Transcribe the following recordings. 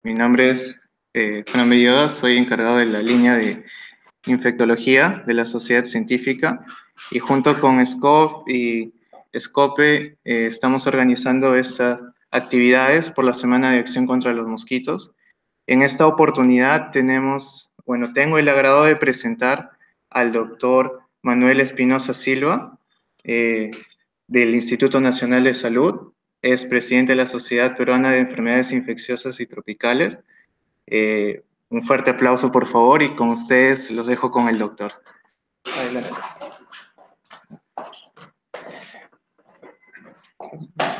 Mi nombre es Fernando Villegas, soy encargado de la línea de infectología de la Sociedad Científica y junto con SCOP y SCOPE estamos organizando estas actividades por la Semana de Acción contra los Mosquitos. En esta oportunidad tengo el agrado de presentar al doctor Manuel Espinosa Silva, eh, del Instituto Nacional de Salud. Es presidente de la Sociedad Peruana de Enfermedades Infecciosas y Tropicales. Un fuerte aplauso, por favor, y con ustedes los dejo con el doctor. Adelante.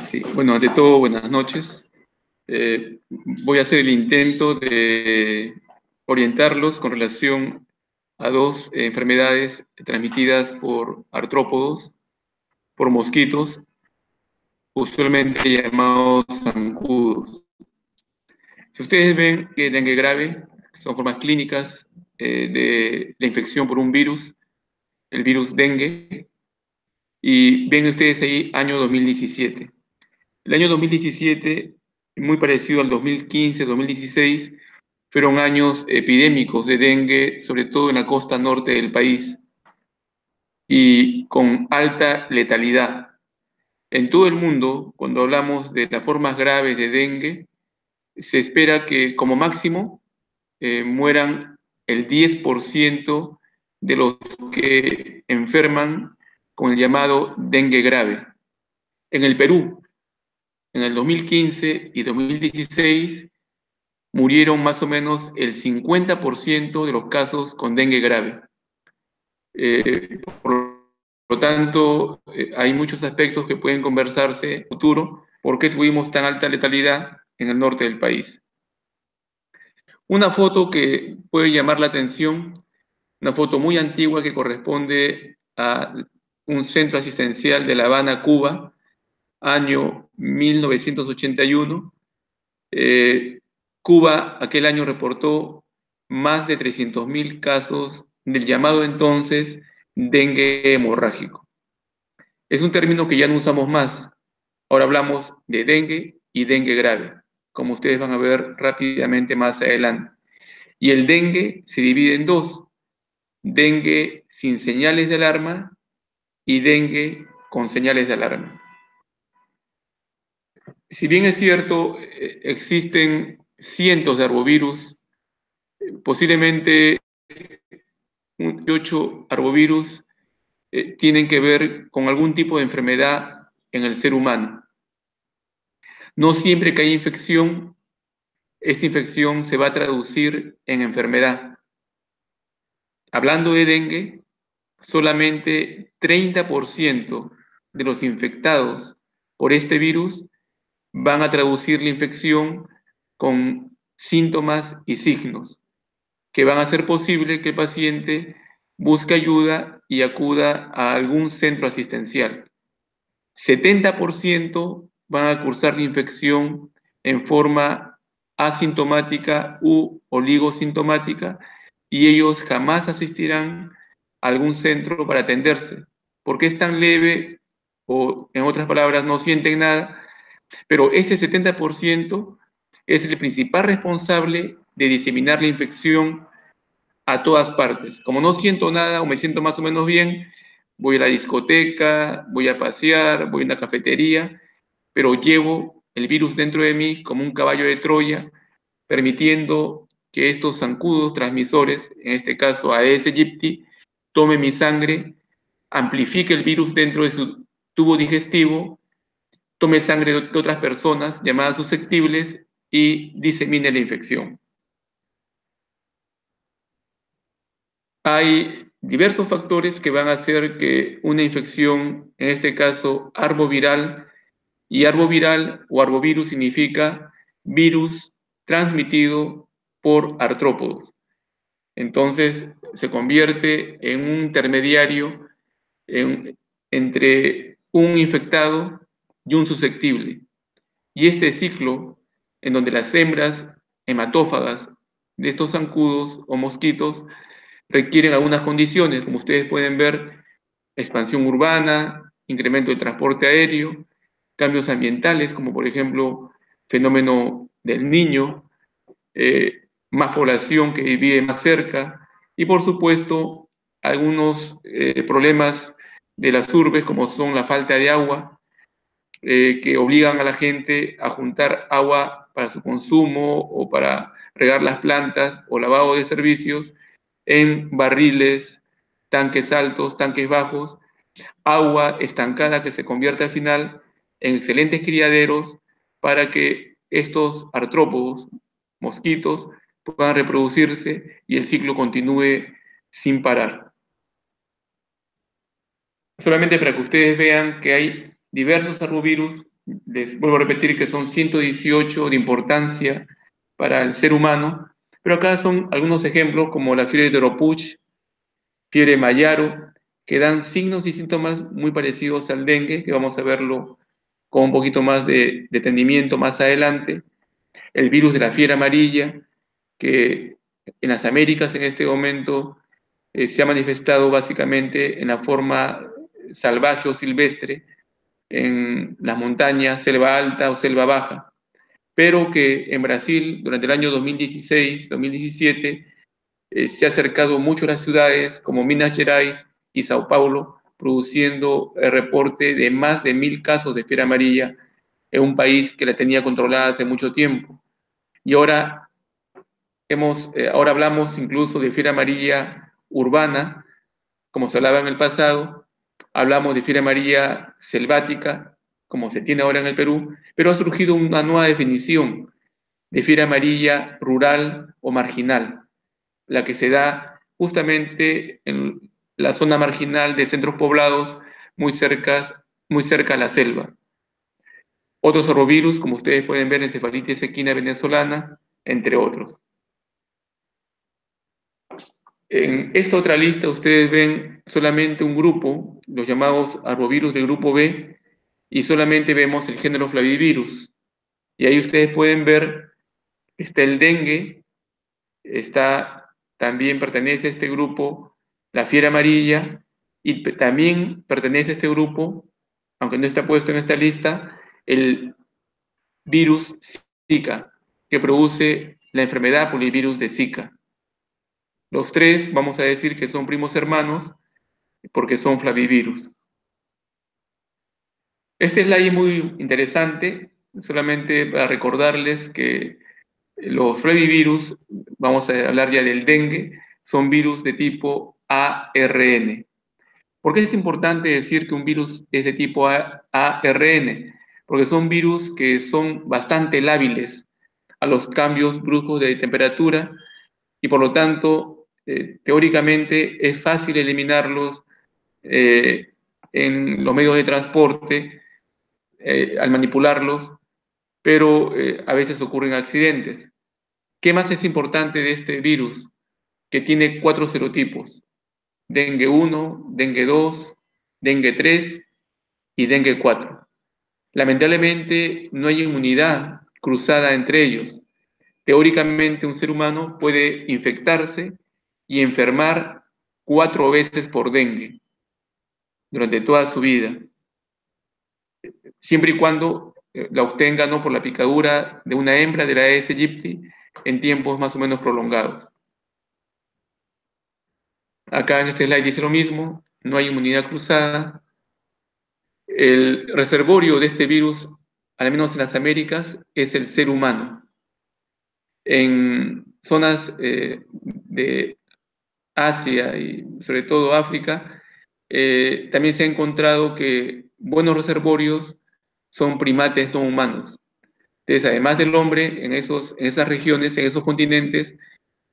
Sí, bueno, ante todo, buenas noches. Voy a hacer el intento de orientarlos con relación a dos enfermedades transmitidas por artrópodos, por mosquitos, usualmente llamados zancudos. Si ustedes ven que dengue grave son formas clínicas de la infección por un virus, el virus dengue, y ven ustedes ahí año 2017. El año 2017, muy parecido al 2015, 2016, fueron años epidémicos de dengue, sobre todo en la costa norte del país, y con alta letalidad. En todo el mundo, cuando hablamos de las formas graves de dengue, se espera que como máximo mueran el 10% de los que enferman con el llamado dengue grave. En el Perú, en el 2015 y 2016, murieron más o menos el 50% de los casos con dengue grave. Por lo tanto, hay muchos aspectos que pueden conversarse en el futuro. ¿Por qué tuvimos tan alta letalidad en el norte del país? Una foto que puede llamar la atención, una foto muy antigua que corresponde a un centro asistencial de La Habana, Cuba, año 1981. Cuba aquel año reportó más de 300.000 casos del llamado entonces dengue hemorrágico. Es un término que ya no usamos más. Ahora hablamos de dengue y dengue grave, como ustedes van a ver rápidamente más adelante. Y el dengue se divide en dos: dengue sin señales de alarma y dengue con señales de alarma. Si bien es cierto, existen cientos de arbovirus, posiblemente 8 arbovirus tienen que ver con algún tipo de enfermedad en el ser humano. No siempre que hay infección, esta infección se va a traducir en enfermedad. Hablando de dengue, solamente 30% de los infectados por este virus van a traducir la infección con síntomas y signos que van a hacer posible que el paciente busque ayuda y acuda a algún centro asistencial. 70% van a cursar la infección en forma asintomática u oligosintomática y ellos jamás asistirán a algún centro para atenderse, porque es tan leve o, en otras palabras, no sienten nada, pero ese 70% es el principal responsable de diseminar la infección a todas partes. Como no siento nada o me siento más o menos bien, voy a la discoteca, voy a pasear, voy a una cafetería, pero llevo el virus dentro de mí como un caballo de Troya, permitiendo que estos zancudos transmisores, en este caso Aedes aegypti, tome mi sangre, amplifique el virus dentro de su tubo digestivo, tome sangre de otras personas llamadas susceptibles y disemine la infección. Hay diversos factores que van a hacer que una infección, en este caso arboviral, y arboviral o arbovirus significa virus transmitido por artrópodos. Entonces se convierte en un intermediario entre un infectado y un susceptible. Y este ciclo, en donde las hembras hematófagas de estos zancudos o mosquitos requieren algunas condiciones, como ustedes pueden ver: expansión urbana, incremento del transporte aéreo, cambios ambientales, como por ejemplo fenómeno del Niño, más población que vive más cerca y, por supuesto, algunos problemas de las urbes, como son la falta de agua, que obligan a la gente a juntar agua para su consumo o para regar las plantas o lavado de servicios en barriles, tanques altos, tanques bajos, agua estancada que se convierte al final en excelentes criaderos para que estos artrópodos, mosquitos, puedan reproducirse y el ciclo continúe sin parar. Solamente para que ustedes vean que hay diversos arbovirus, les vuelvo a repetir que son 118 de importancia para el ser humano, pero acá son algunos ejemplos como la fiebre de Toropuch, fiebre Mayaro, que dan signos y síntomas muy parecidos al dengue, que vamos a verlo con un poquito más de detenimiento más adelante. El virus de la fiebre amarilla, que en las Américas en este momento se ha manifestado básicamente en la forma salvaje o silvestre, en las montañas, selva alta o selva baja, pero que en Brasil durante el año 2016-2017 se ha acercado mucho a las ciudades como Minas Gerais y Sao Paulo, produciendo el reporte de más de 1.000 casos de fiebre amarilla en un país que la tenía controlada hace mucho tiempo. Y ahora, ahora hablamos incluso de fiebre amarilla urbana, como se hablaba en el pasado, hablamos de fiebre amarilla selvática, como se tiene ahora en el Perú, pero ha surgido una nueva definición de fiebre amarilla rural o marginal, la que se da justamente en la zona marginal de centros poblados muy cerca a la selva. Otros arbovirus, como ustedes pueden ver, encefalitis equina venezolana, entre otros. En esta otra lista ustedes ven solamente un grupo, los llamados arbovirus del grupo B, y solamente vemos el género Flavivirus. Y ahí ustedes pueden ver, está el dengue, también pertenece a este grupo la fiebre amarilla, y también pertenece a este grupo, aunque no está puesto en esta lista, el virus Zika, que produce la enfermedad por el virus de Zika. Los tres vamos a decir que son primos hermanos porque son flavivirus. Este slide es muy interesante, solamente para recordarles que los flavivirus, vamos a hablar ya del dengue, son virus de tipo ARN. ¿Por qué es importante decir que un virus es de tipo ARN? Porque son virus que son bastante lábiles a los cambios bruscos de temperatura y por lo tanto, teóricamente es fácil eliminarlos en los medios de transporte al manipularlos, pero a veces ocurren accidentes. ¿Qué más es importante de este virus? Que tiene 4 serotipos: dengue 1, dengue 2, dengue 3 y dengue 4. Lamentablemente no hay inmunidad cruzada entre ellos. Teóricamente un ser humano puede infectarse y enfermar 4 veces por dengue durante toda su vida, siempre y cuando la obtenga no por la picadura de una hembra de la Aedes aegypti en tiempos más o menos prolongados. Acá en este slide dice lo mismo, no hay inmunidad cruzada. El reservorio de este virus, al menos en las Américas, es el ser humano. En zonas de Asia y sobre todo África, también se ha encontrado que buenos reservorios son primates no humanos. Entonces, además del hombre, en esas regiones, en esos continentes,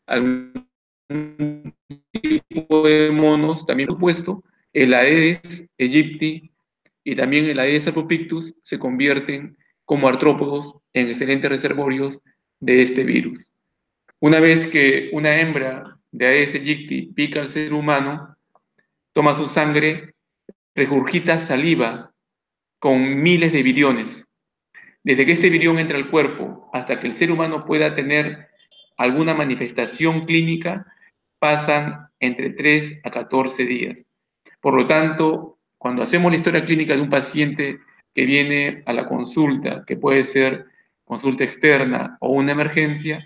algún tipo de monos, también por supuesto, el Aedes aegypti y también el Aedes albopictus se convierten como artrópodos en excelentes reservorios de este virus. Una vez que una hembra de Aedes aegypti pica al ser humano, toma su sangre, regurgita saliva con miles de viriones. Desde que este virión entra al cuerpo hasta que el ser humano pueda tener alguna manifestación clínica, pasan entre 3 a 14 días. Por lo tanto, cuando hacemos la historia clínica de un paciente que viene a la consulta, que puede ser consulta externa o una emergencia,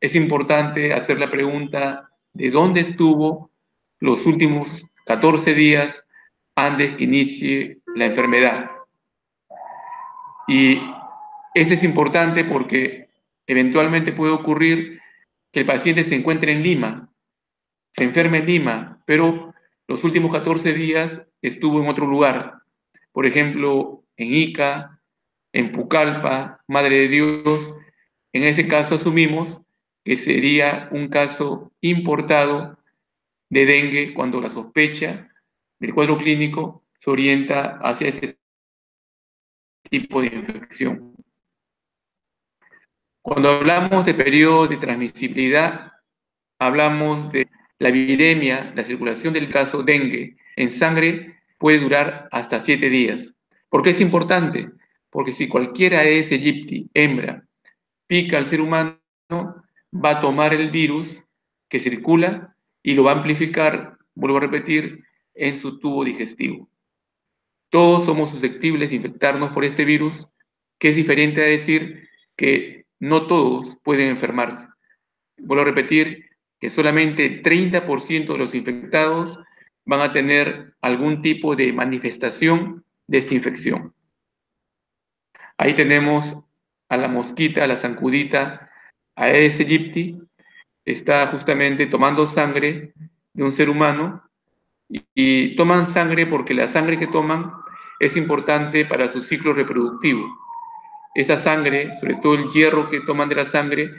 es importante hacer la pregunta de dónde estuvo los últimos 14 días antes que inicie la enfermedad. Y eso es importante porque eventualmente puede ocurrir que el paciente se encuentre en Lima, se enferme en Lima, pero los últimos 14 días estuvo en otro lugar, por ejemplo, en Ica, en Pucallpa, Madre de Dios. En ese caso asumimos que sería un caso importado de dengue cuando la sospecha del cuadro clínico se orienta hacia ese tipo de infección. Cuando hablamos de periodo de transmisibilidad, hablamos de la viremia, la circulación del caso dengue en sangre puede durar hasta 7 días. ¿Por qué es importante? Porque si cualquier Aedes aegypti, hembra, pica al ser humano, va a tomar el virus que circula y lo va a amplificar, vuelvo a repetir, en su tubo digestivo. Todos somos susceptibles de infectarnos por este virus, que es diferente a decir que no todos pueden enfermarse. Vuelvo a repetir que solamente 30% de los infectados van a tener algún tipo de manifestación de esta infección. Ahí tenemos a la mosquita, a la zancudita, Aedes aegypti, está justamente tomando sangre de un ser humano y toman sangre porque la sangre que toman es importante para su ciclo reproductivo. Esa sangre, sobre todo el hierro que toman de la sangre,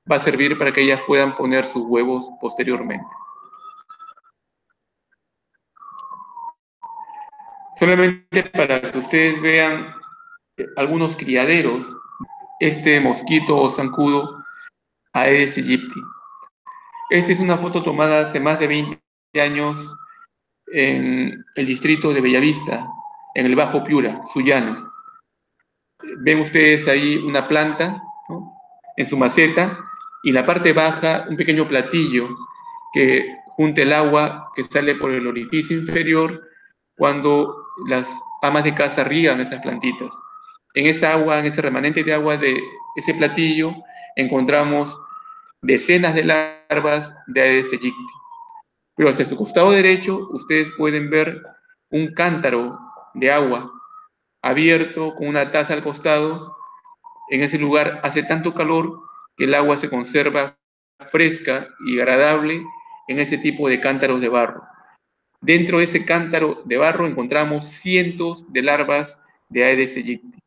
va a servir para que ellas puedan poner sus huevos posteriormente. Solamente para que ustedes vean algunos criaderos, este mosquito o zancudo Aedes aegypti. Esta es una foto tomada hace más de 20 años en el distrito de Bellavista, en el Bajo Piura, Sullana. Ven ustedes ahí una planta, ¿no?, en su maceta, y en la parte baja un pequeño platillo que junta el agua que sale por el orificio inferior cuando las amas de casa riegan esas plantitas. En esa agua, en ese remanente de agua de ese platillo, encontramos decenas de larvas de Aedes aegypti. Pero hacia su costado derecho, ustedes pueden ver un cántaro de agua abierto con una taza al costado. En ese lugar hace tanto calor que el agua se conserva fresca y agradable en ese tipo de cántaros de barro. Dentro de ese cántaro de barro encontramos cientos de larvas de Aedes aegypti.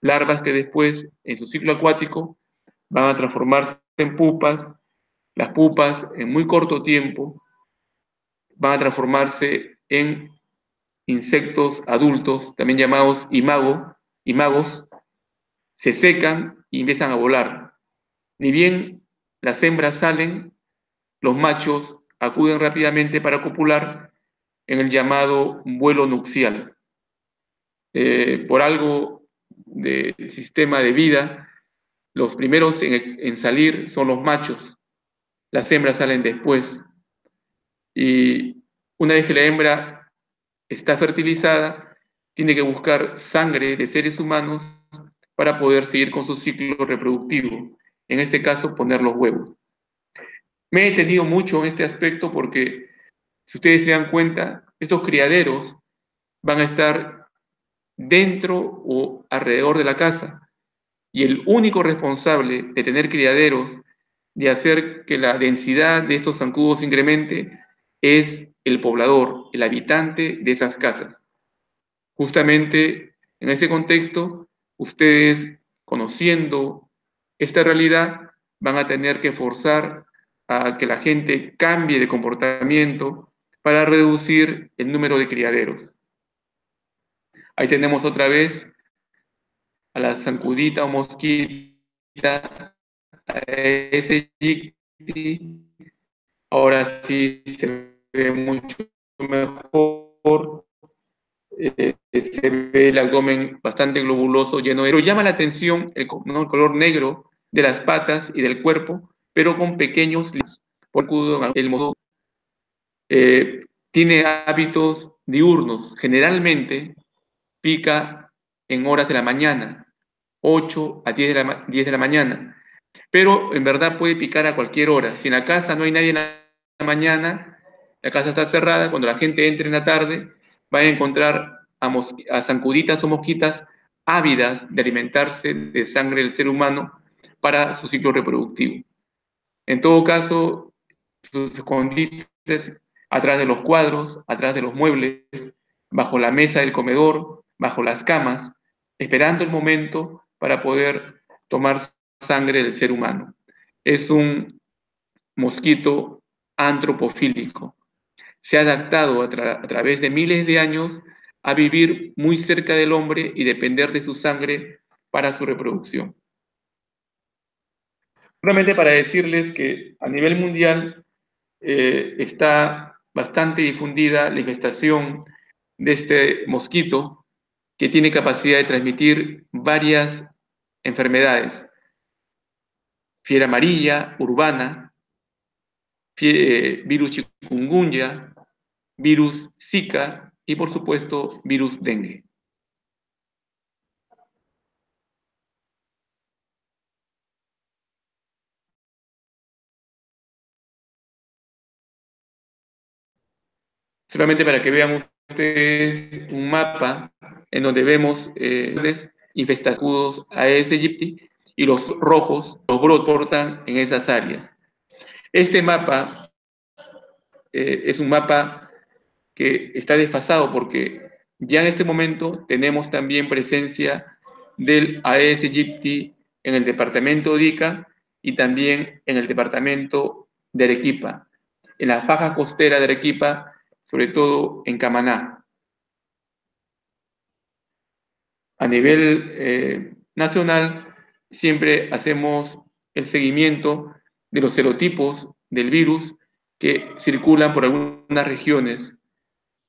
Larvas que después, en su ciclo acuático, van a transformarse en pupas. Las pupas, en muy corto tiempo, van a transformarse en insectos adultos, también llamados imagos, se secan y empiezan a volar. Ni bien las hembras salen, los machos acuden rápidamente para copular en el llamado vuelo nupcial. Por algo del sistema de vida, los primeros en salir son los machos, las hembras salen después. Y una vez que la hembra está fertilizada, tiene que buscar sangre de seres humanos para poder seguir con su ciclo reproductivo. En este caso, poner los huevos. Me he detenido mucho en este aspecto porque, si ustedes se dan cuenta, estos criaderos van a estar dentro o alrededor de la casa. Y el único responsable de tener criaderos, de hacer que la densidad de estos zancudos incremente, es el poblador, el habitante de esas casas. Justamente en ese contexto, ustedes, conociendo esta realidad, van a tener que forzar a que la gente cambie de comportamiento para reducir el número de criaderos. Ahí tenemos otra vez a la zancudita o mosquita, a ese yicti. Ahora sí se ve mucho mejor. Se ve el abdomen bastante globuloso, lleno de... Pero llama la atención el color negro de las patas y del cuerpo, pero con pequeños por el modo. Tiene hábitos diurnos. Generalmente pica en horas de la mañana, 8 a 10 de la mañana. Pero en verdad puede picar a cualquier hora. Si en la casa no hay nadie en la mañana, la casa está cerrada, cuando la gente entre en la tarde, va a encontrar a zancuditas o mosquitas ávidas de alimentarse de sangre del ser humano para su ciclo reproductivo. En todo caso, sus escondites atrás de los cuadros, atrás de los muebles, bajo la mesa del comedor, bajo las camas, esperando el momento para poder tomar sangre del ser humano. Es un mosquito antropofílico. Se ha adaptado a través de miles de años a vivir muy cerca del hombre y depender de su sangre para su reproducción. Solamente para decirles que a nivel mundial está bastante difundida la infestación de este mosquito que tiene capacidad de transmitir varias enfermedades: fiebre amarilla, urbana, virus chikungunya, virus Zika y por supuesto virus dengue. Solamente para que vean ustedes un mapa en donde vemos infestados Aedes aegypti y los rojos, los brotes portan en esas áreas. Este mapa es un mapa que está desfasado porque ya en este momento tenemos también presencia del Aedes aegypti en el departamento de Ica y también en el departamento de Arequipa, en la faja costera de Arequipa, sobre todo en Camaná. A nivel nacional, siempre hacemos el seguimiento de los serotipos del virus que circulan por algunas regiones.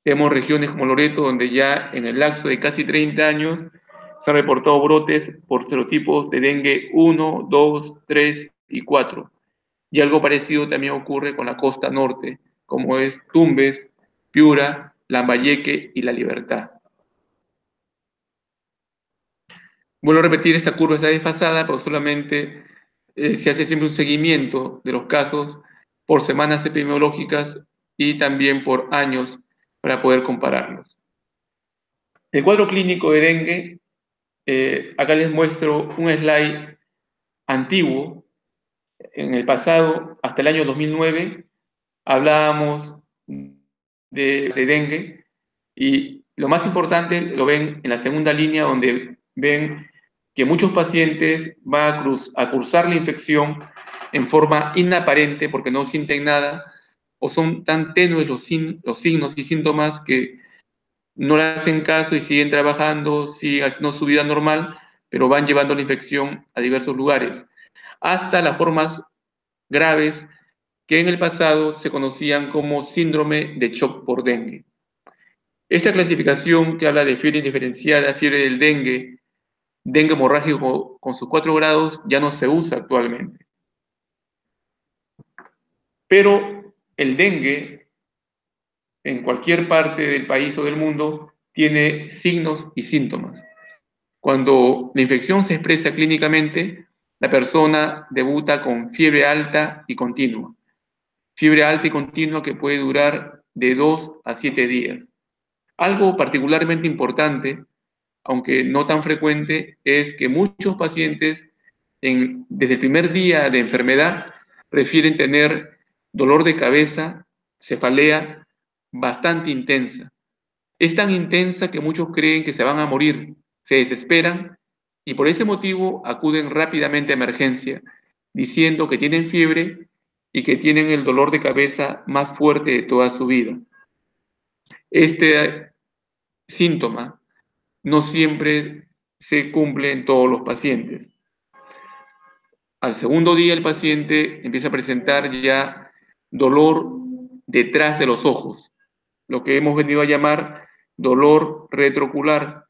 Tenemos regiones como Loreto, donde ya en el lapso de casi 30 años se han reportado brotes por serotipos de dengue 1, 2, 3 y 4. Y algo parecido también ocurre con la costa norte, como es Tumbes, Piura, Lambayeque y La Libertad. Vuelvo a repetir, esta curva está desfasada, pero solamente se hace siempre un seguimiento de los casos por semanas epidemiológicas y también por años para poder compararlos. El cuadro clínico de dengue, acá les muestro un slide antiguo. En el pasado, hasta el año 2009, hablábamos de dengue y lo más importante lo ven en la segunda línea, donde ven que muchos pacientes van a cursar la infección en forma inaparente porque no sienten nada o son tan tenues los signos y síntomas que no le hacen caso y siguen trabajando, siguen haciendo su vida normal, pero van llevando la infección a diversos lugares, hasta las formas graves que en el pasado se conocían como síndrome de shock por dengue. Esta clasificación que habla de fiebre indiferenciada, fiebre del dengue, dengue hemorrágico con sus 4 grados, ya no se usa actualmente. Pero el dengue, en cualquier parte del país o del mundo, tiene signos y síntomas. Cuando la infección se expresa clínicamente, la persona debuta con fiebre alta y continua. Fiebre alta y continua que puede durar de 2 a 7 días. Algo particularmente importante, aunque no tan frecuente, es que muchos pacientes desde el primer día de enfermedad prefieren tener dolor de cabeza, cefalea bastante intensa. Es tan intensa que muchos creen que se van a morir, se desesperan y por ese motivo acuden rápidamente a emergencia, diciendo que tienen fiebre y que tienen el dolor de cabeza más fuerte de toda su vida. Este síntoma no siempre se cumple en todos los pacientes. Al segundo día el paciente empieza a presentar ya dolor detrás de los ojos, lo que hemos venido a llamar dolor retroocular.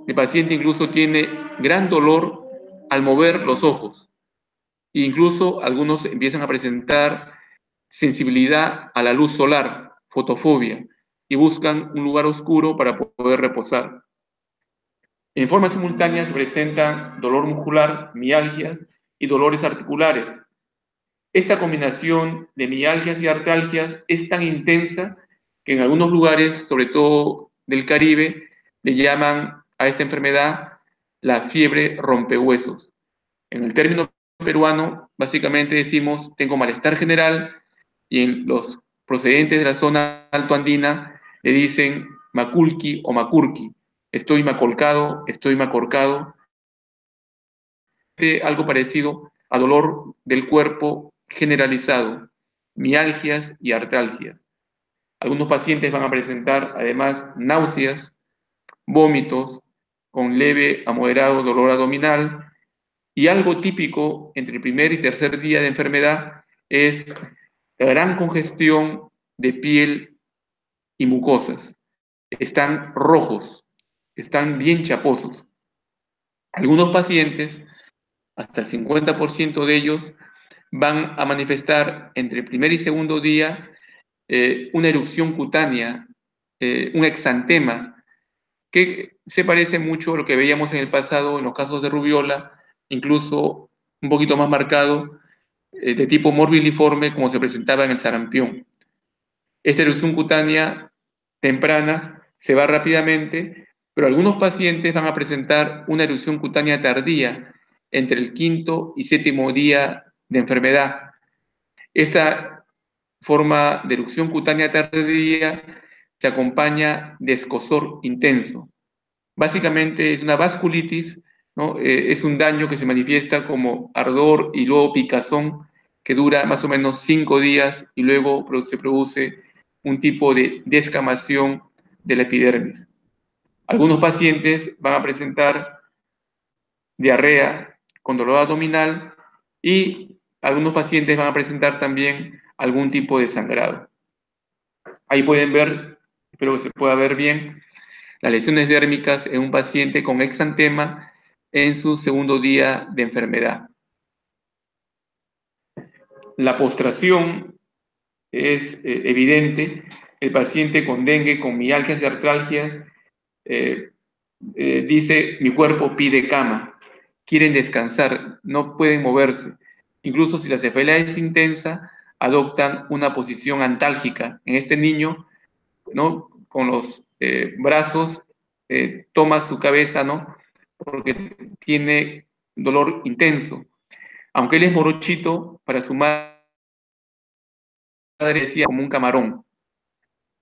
El paciente incluso tiene gran dolor al mover los ojos. E incluso algunos empiezan a presentar sensibilidad a la luz solar, fotofobia, y buscan un lugar oscuro para poder reposar. En forma simultánea se presentan dolor muscular, mialgias y dolores articulares. Esta combinación de mialgias y artralgias es tan intensa que en algunos lugares, sobre todo del Caribe, le llaman a esta enfermedad la fiebre rompehuesos. En el término peruano, básicamente decimos, tengo malestar general, y en los procedentes de la zona altoandina le dicen maculqui o macurqui. Estoy macolcado, estoy macorcado. Algo parecido a dolor del cuerpo generalizado, mialgias y artralgias. Algunos pacientes van a presentar además náuseas, vómitos, con leve a moderado dolor abdominal, y algo típico entre el primer y tercer día de enfermedad es la gran congestión de piel y mucosas. Están rojos, están bien chaposos. Algunos pacientes, hasta el 50% de ellos, van a manifestar entre el primer y segundo día una erupción cutánea, un exantema, que se parece mucho a lo que veíamos en el pasado en los casos de rubiola, incluso un poquito más marcado, de tipo morbiliforme, como se presentaba en el sarampión. Esta erupción cutánea temprana se va rápidamente, pero algunos pacientes van a presentar una erupción cutánea tardía entre el quinto y séptimo día de enfermedad. Esta forma de erupción cutánea tardía se acompaña de escozor intenso. Básicamente es una vasculitis, ¿no? Es un daño que se manifiesta como ardor y luego picazón que dura más o menos 5 días y luego se produce un tipo de descamación de la epidermis. Algunos pacientes van a presentar diarrea con dolor abdominal y algunos pacientes van a presentar también algún tipo de sangrado. Ahí pueden ver, espero que se pueda ver bien, las lesiones dérmicas en un paciente con exantema en su segundo día de enfermedad. La postración es evidente. El paciente con dengue, con mialgias y artralgias, dice, mi cuerpo pide cama, quieren descansar, no pueden moverse. Incluso si la cefalea es intensa, adoptan una posición antálgica. En este niño, ¿no? Con los brazos, toma su cabeza, ¿no? Porque tiene dolor intenso. Aunque él es morochito, para su madre decía como un camarón.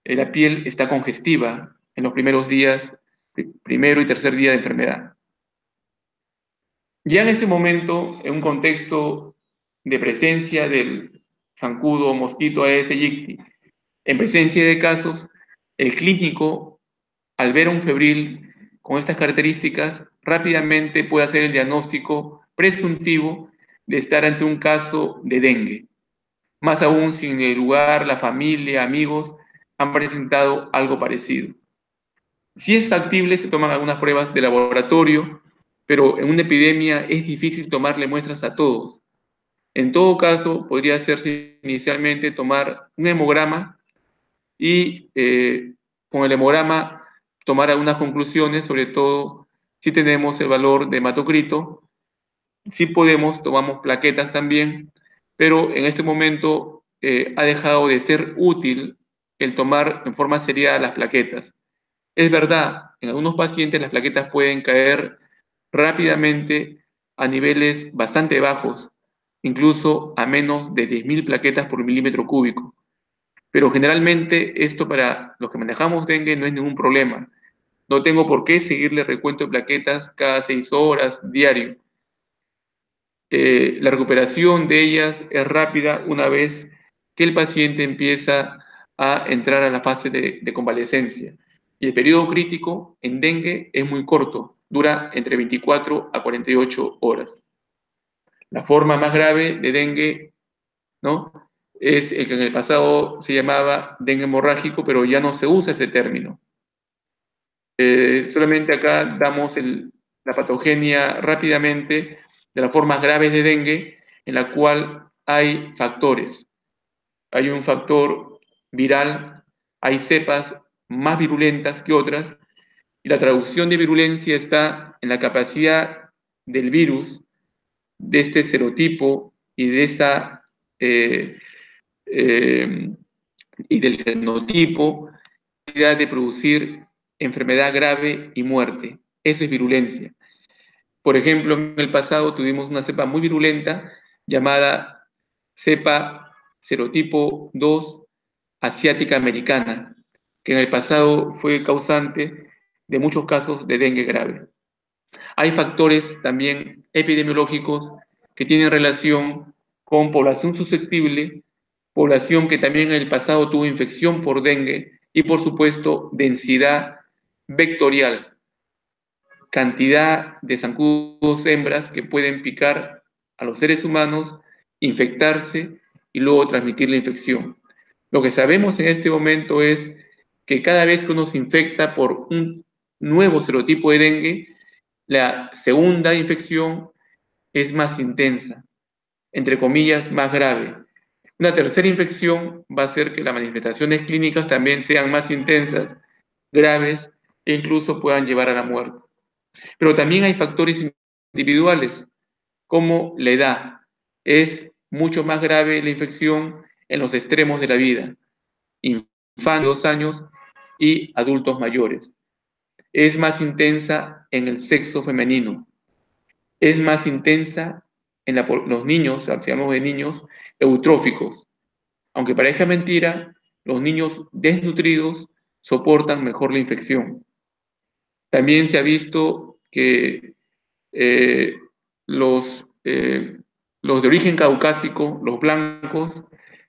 La piel está congestiva en los primeros días, primero y tercer día de enfermedad. Ya en ese momento, en un contexto de presencia del zancudo o mosquito Aedes aegypti, en presencia de casos, el clínico, al ver a un febril con estas características, rápidamente puede hacer el diagnóstico presuntivo de estar ante un caso de dengue. Más aún si en el lugar, la familia, amigos han presentado algo parecido. Si es factible, se toman algunas pruebas de laboratorio, pero en una epidemia es difícil tomarle muestras a todos. En todo caso, podría hacerse inicialmente tomar un hemograma y con el hemograma tomar algunas conclusiones, sobre todo si tenemos el valor de hematocrito. Si podemos, tomamos plaquetas también, pero en este momento ha dejado de ser útil el tomar en forma seriada las plaquetas. Es verdad, en algunos pacientes las plaquetas pueden caer rápidamente a niveles bastante bajos, incluso a menos de 10.000 plaquetas por milímetro cúbico. Pero generalmente esto para los que manejamos dengue no es ningún problema. No tengo por qué seguirle recuento de plaquetas cada 6 horas diario. La recuperación de ellas es rápida una vez que el paciente empieza a entrar a la fase de convalecencia. Y el periodo crítico en dengue es muy corto, dura entre 24 a 48 horas. La forma más grave de dengue, ¿no?, es el que en el pasado se llamaba dengue hemorrágico, pero ya no se usa ese término. Solamente acá damos la patogenia rápidamente de las formas graves de dengue, en la cual hay factores. Hay un factor viral, hay cepas más virulentas que otras, y la traducción de virulencia está en la capacidad del virus de este serotipo y de esa y del genotipo de producir enfermedad grave y muerte. Eso es virulencia. Por ejemplo, en el pasado tuvimos una cepa muy virulenta llamada cepa serotipo 2 asiática americana, que en el pasado fue causante de muchos casos de dengue grave. Hay factores también epidemiológicos que tienen relación con población susceptible, población que también en el pasado tuvo infección por dengue y, por supuesto, densidad vectorial, cantidad de zancudos hembras que pueden picar a los seres humanos, infectarse y luego transmitir la infección. Lo que sabemos en este momento es que cada vez que uno se infecta por un nuevo serotipo de dengue, la segunda infección es más intensa, entre comillas, más grave. Una tercera infección va a hacer que las manifestaciones clínicas también sean más intensas, graves e incluso puedan llevar a la muerte. Pero también hay factores individuales, como la edad. Es mucho más grave la infección en los extremos de la vida, infantes de 2 años y adultos mayores. Es más intensa en el sexo femenino. Es más intensa en los niños, hablamos de niños eutróficos. Aunque parezca mentira, los niños desnutridos soportan mejor la infección. También se ha visto que eh, los, eh, los de origen caucásico, los blancos,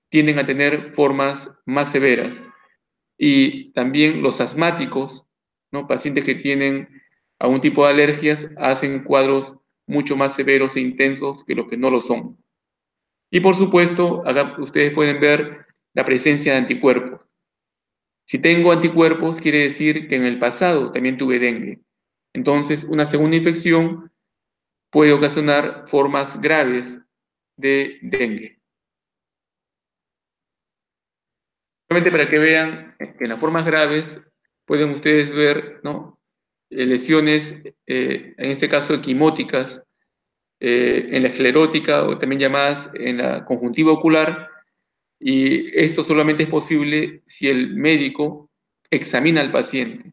tienden a tener formas más severas. Y también los asmáticos, ¿no? Pacientes que tienen algún tipo de alergias, hacen cuadros mucho más severos e intensos que los que no lo son. Y por supuesto, acá ustedes pueden ver la presencia de anticuerpos. Si tengo anticuerpos, quiere decir que en el pasado también tuve dengue. Entonces, una segunda infección puede ocasionar formas graves de dengue. Solamente para que vean que en las formas graves pueden ustedes ver, ¿no? Lesiones, en este caso equimóticas, en la esclerótica o también llamadas en la conjuntiva ocular, y esto solamente es posible si el médico examina al paciente.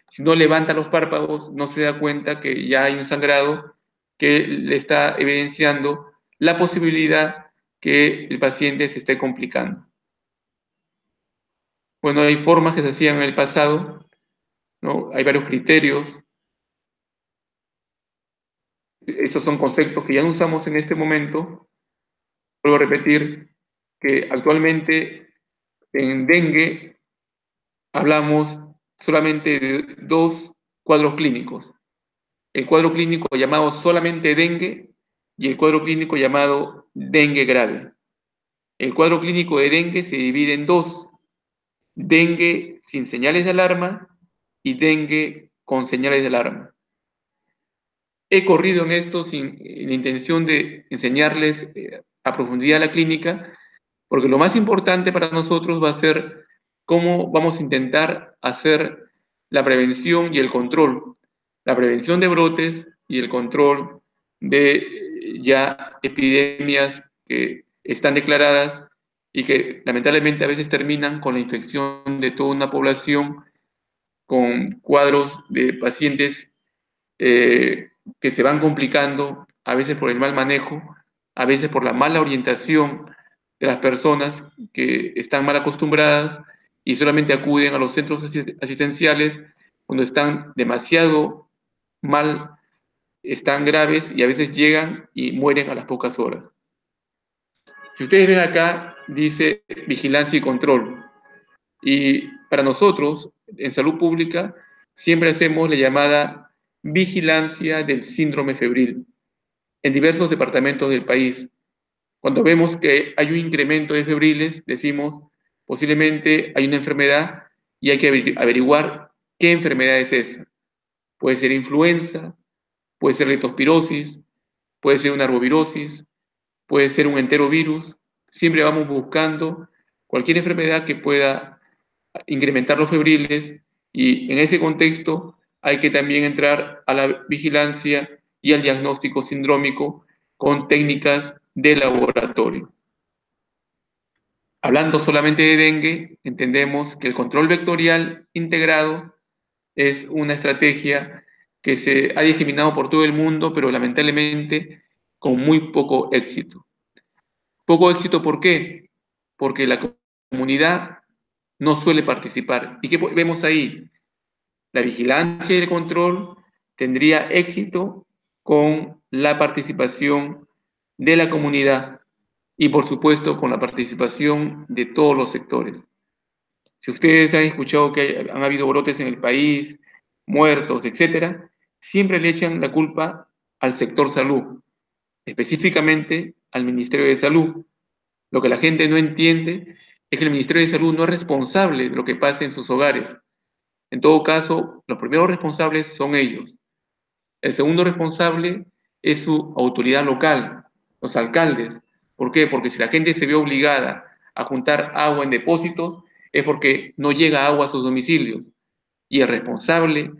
Si no levanta los párpados, no se da cuenta que ya hay un sangrado que le está evidenciando la posibilidad que el paciente se esté complicando. Bueno, hay formas que se hacían en el pasado, ¿no? Hay varios criterios. Estos son conceptos que ya no usamos en este momento. Vuelvo a repetir que actualmente en dengue hablamos solamente de 2 cuadros clínicos. El cuadro clínico llamado solamente dengue y el cuadro clínico llamado dengue grave. El cuadro clínico de dengue se divide en 2: dengue sin señales de alarma y dengue con señales de alarma. He corrido en esto sin la intención de enseñarles a profundidad la clínica, porque lo más importante para nosotros va a ser cómo vamos a intentar hacer la prevención y el control. La prevención de brotes y el control de ya epidemias que están declaradas y que lamentablemente a veces terminan con la infección de toda una población, con cuadros de pacientes que se van complicando, a veces por el mal manejo, a veces por la mala orientación de las personas que están mal acostumbradas y solamente acuden a los centros asistenciales cuando están demasiado mal, están graves y a veces llegan y mueren a las pocas horas. Si ustedes ven acá, dice vigilancia y control. Y para nosotros, en salud pública, siempre hacemos la llamada vigilancia del síndrome febril en diversos departamentos del país. Cuando vemos que hay un incremento de febriles, decimos posiblemente hay una enfermedad y hay que averiguar qué enfermedad es esa. Puede ser influenza, puede ser leptospirosis, puede ser una arbovirosis, puede ser un enterovirus. Siempre vamos buscando cualquier enfermedad que pueda incrementar los febriles y en ese contexto hay que también entrar a la vigilancia y al diagnóstico sindrómico con técnicas de laboratorio. Hablando solamente de dengue, entendemos que el control vectorial integrado es una estrategia que se ha diseminado por todo el mundo, pero lamentablemente con muy poco éxito. Poco éxito, ¿por qué? Porque la comunidad no suele participar. ¿Y qué vemos ahí? La vigilancia y el control tendría éxito con la participación de la comunidad y, por supuesto, con la participación de todos los sectores. Si ustedes han escuchado que han habido brotes en el país, muertos, etcétera, siempre le echan la culpa al sector salud, específicamente al Ministerio de Salud. Lo que la gente no entiende es que el Ministerio de Salud no es responsable de lo que pasa en sus hogares. En todo caso, los primeros responsables son ellos. El segundo responsable es su autoridad local, los alcaldes. ¿Por qué? Porque si la gente se ve obligada a juntar agua en depósitos, es porque no llega agua a sus domicilios. Y el responsable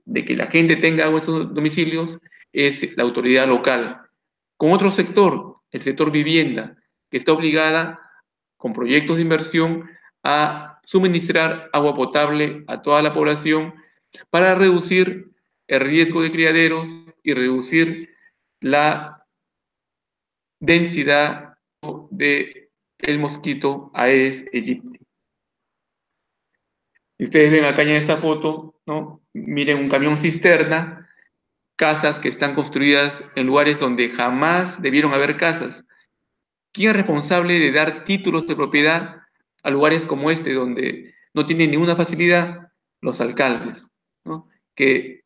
de que la gente tenga agua en sus domicilios es la autoridad local. Con otro sector, el sector vivienda, que está obligada, con proyectos de inversión, a suministrar agua potable a toda la población para reducir el riesgo de criaderos y reducir la densidad del mosquito Aedes aegypti. Y ustedes ven acá en esta foto, ¿no? Miren un camión cisterna, casas que están construidas en lugares donde jamás debieron haber casas. ¿Quién es responsable de dar títulos de propiedad a lugares como este, donde no tienen ninguna facilidad? Los alcaldes, ¿no? Que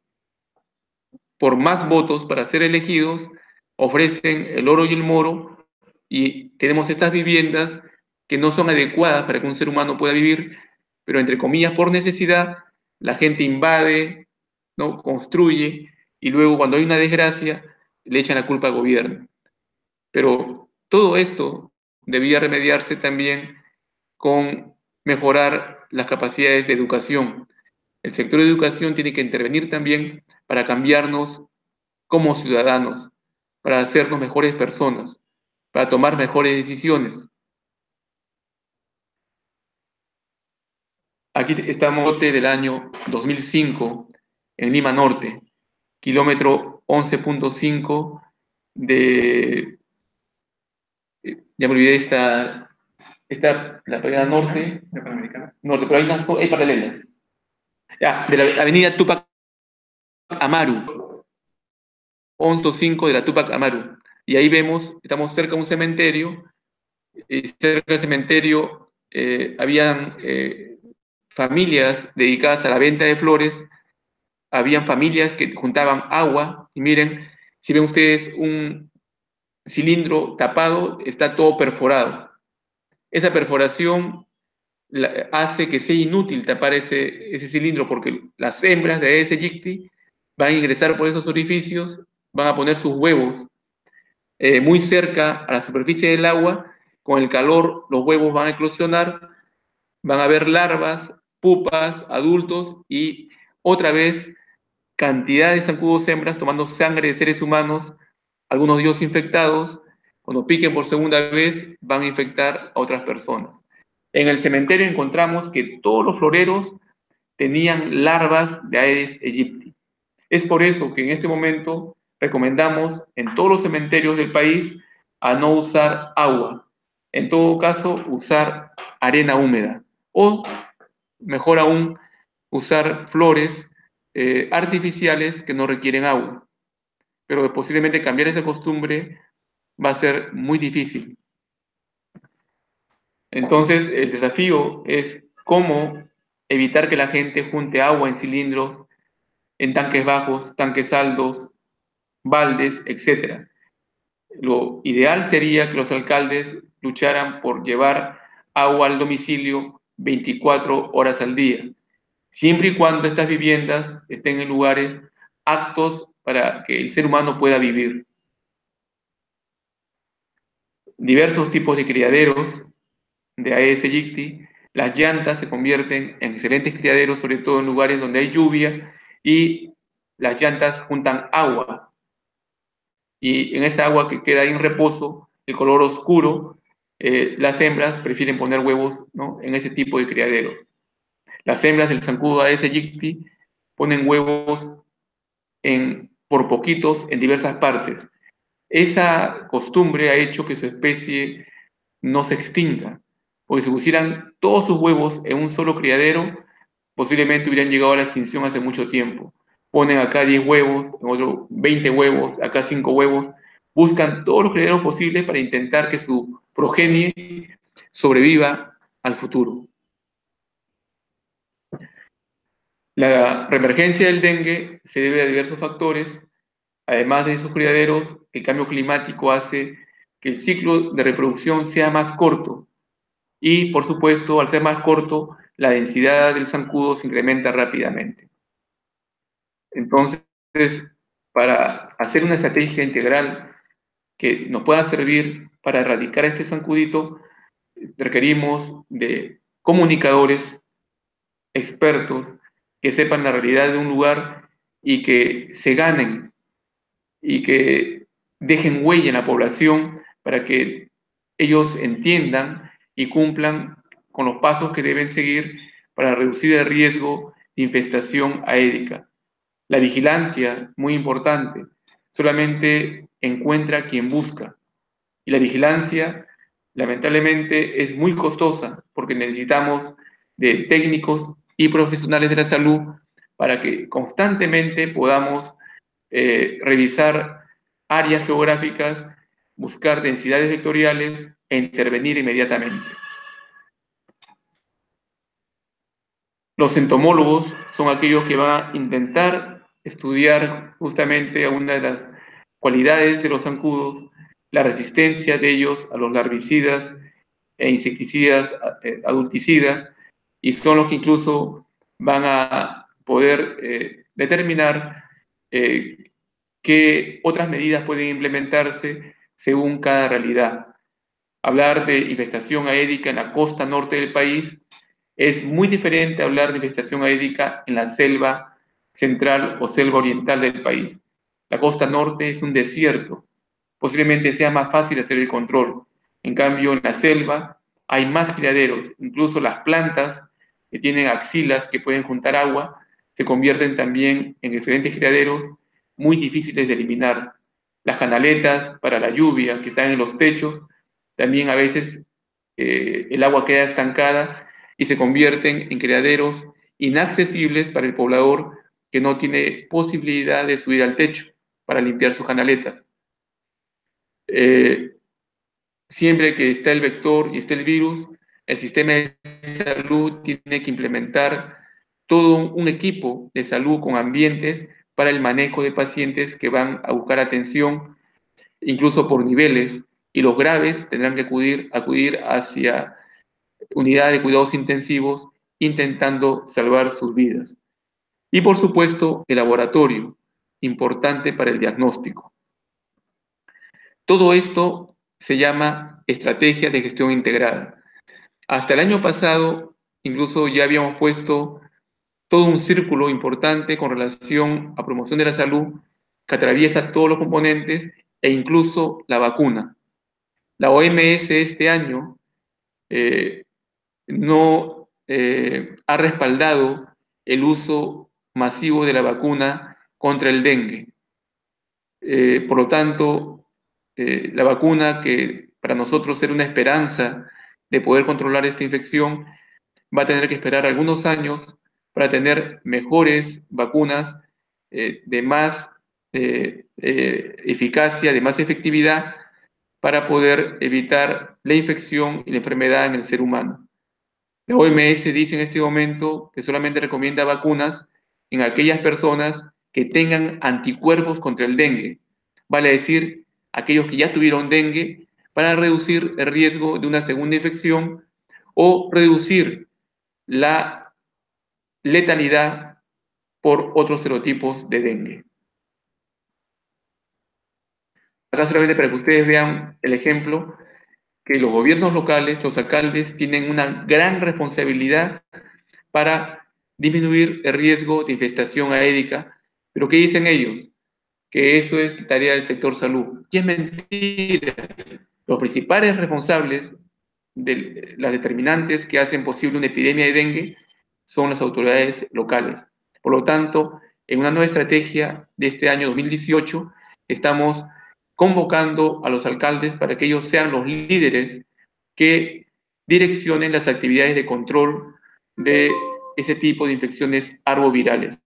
por más votos para ser elegidos ofrecen el oro y el moro, y tenemos estas viviendas que no son adecuadas para que un ser humano pueda vivir, pero entre comillas por necesidad la gente invade, ¿no? Construye, y luego cuando hay una desgracia le echan la culpa al gobierno. Pero todo esto debía remediarse también con mejorar las capacidades de educación. El sector de educación tiene que intervenir también para cambiarnos como ciudadanos, para hacernos mejores personas, para tomar mejores decisiones. Aquí estamos del año 2005 en Lima Norte, kilómetro 11.5 de, ya me olvidé la Panamericana Norte, Norte, pero hay paralelas. Ya, de la avenida Tupac Amaru, 11.5 de la Tupac Amaru. Y ahí vemos, estamos cerca de un cementerio, y cerca del cementerio habían familias dedicadas a la venta de flores, habían familias que juntaban agua, y miren, si ven ustedes un cilindro tapado, está todo perforado. Esa perforación hace que sea inútil tapar ese cilindro, porque las hembras de Aedes aegypti van a ingresar por esos orificios, van a poner sus huevos muy cerca a la superficie del agua. Con el calor los huevos van a eclosionar, van a haber larvas, pupas, adultos y otra vez cantidad de zancudos hembras tomando sangre de seres humanos, algunos de ellos infectados. Cuando piquen por segunda vez van a infectar a otras personas. En el cementerio encontramos que todos los floreros tenían larvas de Aedes aegypti. Es por eso que en este momento recomendamos en todos los cementerios del país a no usar agua. En todo caso, usar arena húmeda o, mejor aún, usar flores artificiales que no requieren agua. Pero posiblemente cambiar esa costumbre va a ser muy difícil. Entonces, el desafío es cómo evitar que la gente junte agua en cilindros, en tanques bajos, tanques altos, baldes, etc. Lo ideal sería que los alcaldes lucharan por llevar agua al domicilio 24 horas al día, siempre y cuando estas viviendas estén en lugares aptos para que el ser humano pueda vivir. Diversos tipos de criaderos de Aedes aegypti, las llantas se convierten en excelentes criaderos, sobre todo en lugares donde hay lluvia, y las llantas juntan agua. y en esa agua que queda ahí en reposo, el color oscuro, las hembras prefieren poner huevos, ¿no?, en ese tipo de criaderos. Las hembras del zancudo Aedes aegypti ponen huevos por poquitos en diversas partes. Esa costumbre ha hecho que su especie no se extinga, porque si pusieran todos sus huevos en un solo criadero, posiblemente hubieran llegado a la extinción hace mucho tiempo. Ponen acá 10 huevos, en otro 20 huevos, acá 5 huevos, buscan todos los criaderos posibles para intentar que su progenie sobreviva al futuro. La reemergencia del dengue se debe a diversos factores. Además de esos criaderos, el cambio climático hace que el ciclo de reproducción sea más corto y, por supuesto, al ser más corto, la densidad del zancudo se incrementa rápidamente. Entonces, para hacer una estrategia integral que nos pueda servir para erradicar este zancudito, requerimos de comunicadores, expertos, que sepan la realidad de un lugar y que se ganen y que dejen huella en la población para que ellos entiendan y cumplan con los pasos que deben seguir para reducir el riesgo de infestación aédica. La vigilancia, muy importante, solamente encuentra a quien busca. Y la vigilancia, lamentablemente, es muy costosa porque necesitamos de técnicos y profesionales de la salud para que constantemente podamos revisar áreas geográficas, buscar densidades vectoriales e intervenir inmediatamente. Los entomólogos son aquellos que van a intentar estudiar justamente una de las cualidades de los zancudos, la resistencia de ellos a los larvicidas e insecticidas, adulticidas, y son los que incluso van a poder determinar qué otras medidas pueden implementarse según cada realidad. Hablar de infestación aédica en la costa norte del país es muy diferente a hablar de infestación aédica en la selva central o selva oriental del país. La costa norte es un desierto, posiblemente sea más fácil hacer el control. En cambio, en la selva hay más criaderos, incluso las plantas que tienen axilas que pueden juntar agua se convierten también en excelentes criaderos muy difíciles de eliminar. Las canaletas para la lluvia que están en los techos, también a veces el agua queda estancada y se convierten en criaderos inaccesibles para el poblador que no tiene posibilidad de subir al techo para limpiar sus canaletas. Siempre que está el vector y está el virus, el sistema de salud tiene que implementar todo un equipo de salud con ambientes para el manejo de pacientes que van a buscar atención, incluso por niveles, y los graves tendrán que acudir hacia unidades de cuidados intensivos intentando salvar sus vidas. Y por supuesto, el laboratorio, importante para el diagnóstico. Todo esto se llama estrategia de gestión integrada. Hasta el año pasado, incluso ya habíamos puesto todo un círculo importante con relación a promoción de la salud que atraviesa todos los componentes e incluso la vacuna. La OMS este año no ha respaldado el uso masivo de la vacuna contra el dengue. Por lo tanto, la vacuna, que para nosotros era una esperanza de poder controlar esta infección, va a tener que esperar algunos años para tener mejores vacunas de más eficacia, de más efectividad, para poder evitar la infección y la enfermedad en el ser humano. La OMS dice en este momento que solamente recomienda vacunas en aquellas personas que tengan anticuerpos contra el dengue, vale decir, aquellos que ya tuvieron dengue, para reducir el riesgo de una segunda infección o reducir la letalidad por otros serotipos de dengue. Acá solamente para que ustedes vean el ejemplo, que los gobiernos locales, los alcaldes, tienen una gran responsabilidad para disminuir el riesgo de infestación aédica. Pero ¿qué dicen ellos? que eso es tarea del sector salud. Y es mentira. Los principales responsables de las determinantes que hacen posible una epidemia de dengue son las autoridades locales. Por lo tanto, en una nueva estrategia de este año 2018, estamos convocando a los alcaldes para que ellos sean los líderes que direccionen las actividades de control de ese tipo de infecciones arbovirales.